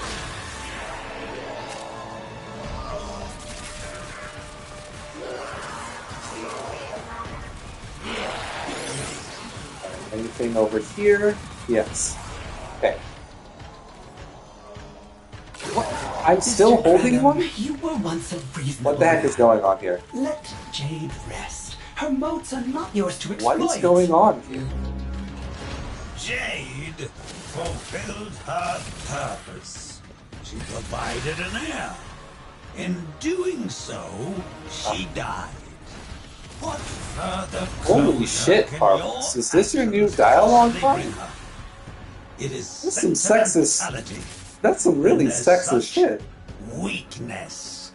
Anything over here? Yes. Okay. What? I'm still Mr. holding Granum, one? You were once a reasonable What the heck is man. going on here? Let Jade rest. Her motes are not yours to exploit. What is going on here? Jade fulfilled her purpose. She provided an heir. In doing so, she died. What further Holy closure shit, can Parvus. your Is this your new actions dialogue possibly line? bring her? It is That's some sexist... sentimentality. That's some really And there's sexist such shit. Weakness.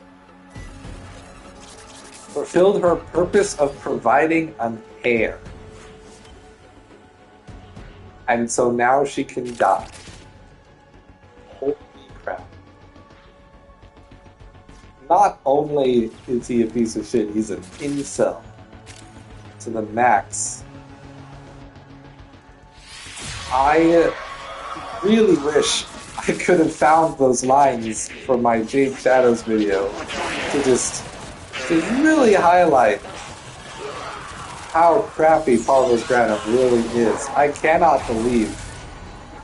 Fulfilled her purpose of providing an heir. And so now she can die. Holy crap. Not only is he a piece of shit, he's an incel. To the max. I really wish I could have found those lines from my Jade Shadows video to really highlight how crappy Pablo's Granum really is. I cannot believe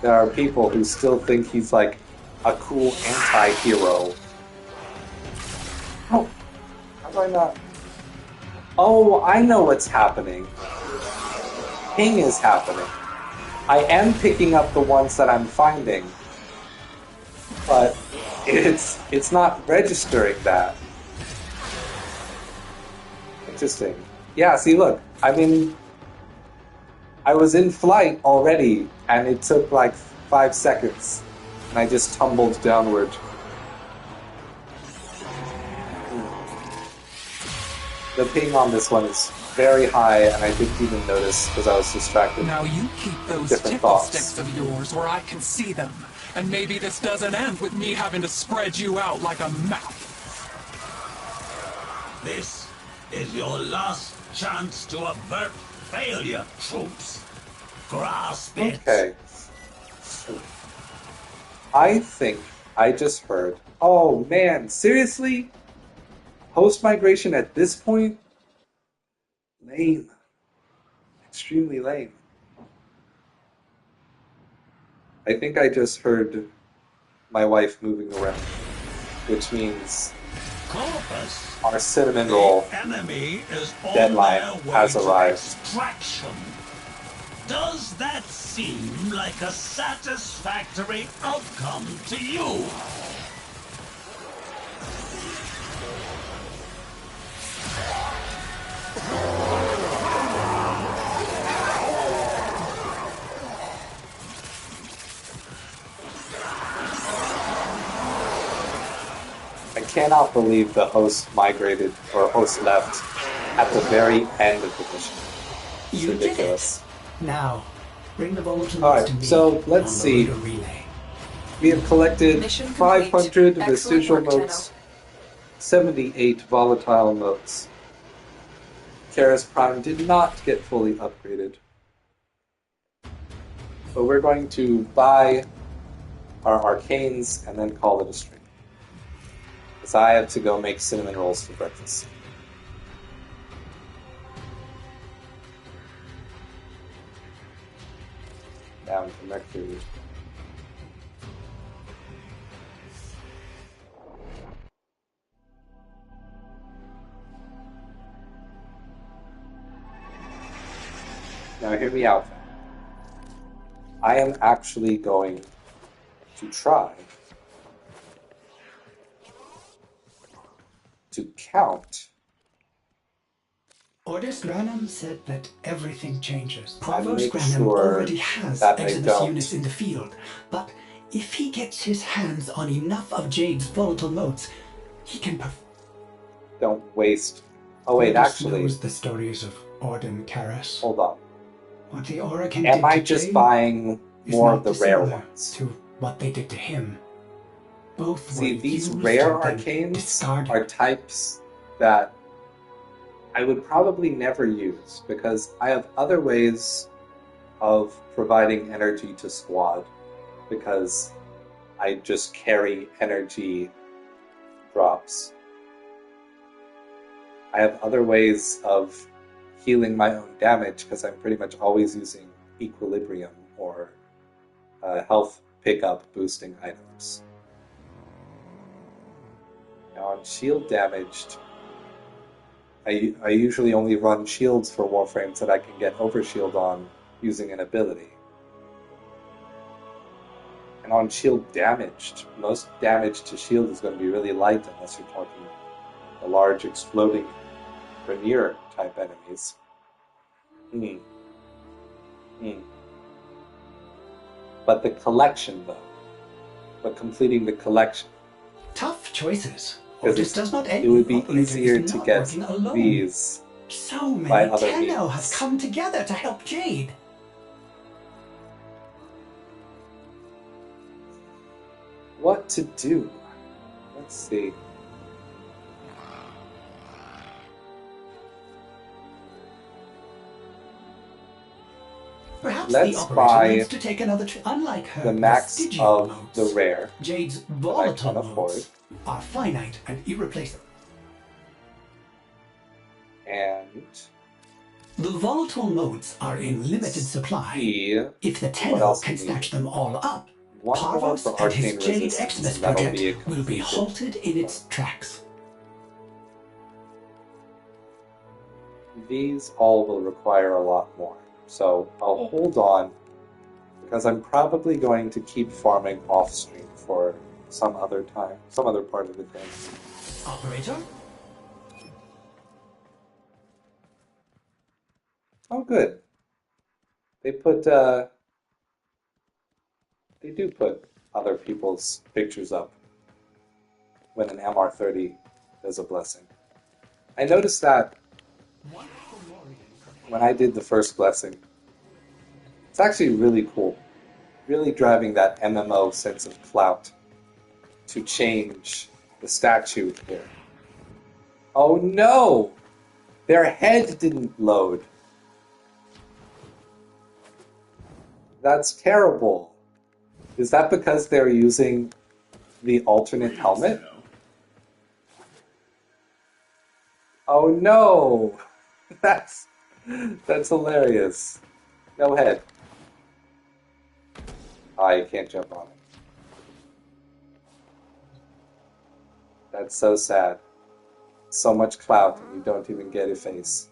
there are people who still think he's like a cool anti-hero. Oh, how do I not? Oh, I know what's happening. Ping is happening. I am picking up the ones that I'm finding, but it's not registering that. Interesting. Yeah, see, look, I mean, I was in flight already, and it took like 5 seconds, and I just tumbled downward. The ping on this one is very high, and I didn't even notice because I was distracted. Now you keep those Different tickle thoughts. sticks of yours where I can see them. And maybe this doesn't end with me having to spread you out like a map. This is your last chance to avert failure, troops. Grasp it. Okay. I think I just heard... Oh, man, seriously? Post-migration at this point? Lame. Extremely lame. I think I just heard my wife moving around, which means Corpus. Our cinnamon roll The enemy is on deadline their way has to arrived. extraction. Does that seem like a satisfactory outcome to you? I cannot believe the host migrated, or host left, at the very end of the mission. It's You ridiculous. did it. Now, bring the volatile Alright, to me so let's on the see. rotor relay. We have collected Mission complete. 500 Excellent vestigial work, notes, 78 volatile notes. Karis Prime did not get fully upgraded. But we're going to buy our arcanes and then call it a stream. Because I have to go make cinnamon rolls for breakfast. Down to Mercury. Now hear me out. I am actually going to try to count. Ordis Granum said that everything changes. And Provost make Granum sure already has that I Exodus don't. units in the field, but if he gets his hands on enough of Jade's volatile notes, he can Don't waste. Oh wait, Ordis actually, knows the stories of Orden Karas. hold on. What the Orokin Am did I to just Jade buying is more not of the rare dissimilar ones? to what they did to him. Both See, were these used rare and then arcanes discarded. are types that I would probably never use because I have other ways of providing energy to squad because I just carry energy drops. I have other ways of healing my own damage because I'm pretty much always using equilibrium or health pickup boosting items. Now on shield damaged, I usually only run shields for Warframes that I can get overshield on using an ability. And on shield damaged, most damage to shield is going to be really light unless you're talking the large exploding Rainier type enemies. But the collection though, but completing the collection. Tough choices. Because Ordis does not it would be operator is easier to not get working alone. these So by many other Tenno means. have come together to help Jade. What to do? Let's see. Perhaps Let's the operator buy needs to take another trip. Unlike her the max vestigial of notes, the rare Jade's that I volatile can afford, notes are finite and irreplaceable. and The volatile notes are in limited supply. see If the what Tenno else can we need. snatch them all up, One more Parvos for and his arcane Jade resistance, Exodus and that'll project be a will be completed halted in its tracks. These all will require a lot more. So I'll hold on because I'm probably going to keep farming off stream for some other time, some other part of the day. Operator? Oh, good. They put, they do put other people's pictures up when an MR30 does a blessing. I noticed that when I did the first blessing. It's actually really cool. Really driving that MMO sense of clout to change the statue here. Oh no! Their head didn't load. That's terrible. Is that because they're using the alternate helmet? Oh no! That's hilarious. No head. I can't jump on it. That's so sad. so much clout and you don't even get a face.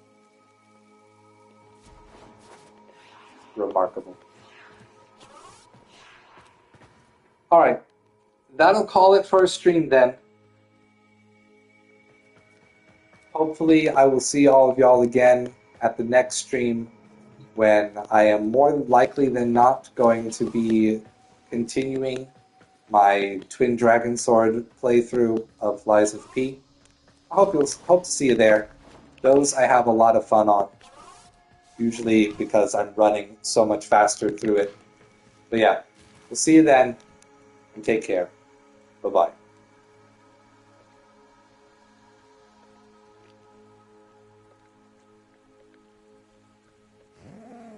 Remarkable. Alright, that'll call it for a stream then. Hopefully I will see all of y'all again at the next stream when I am more likely than not going to be continuing my Twin Dragon Sword playthrough of Lies of P. I hope to see you there. Those I have a lot of fun on. Usually because I'm running so much faster through it. But yeah, we'll see you then, and take care. Bye-bye.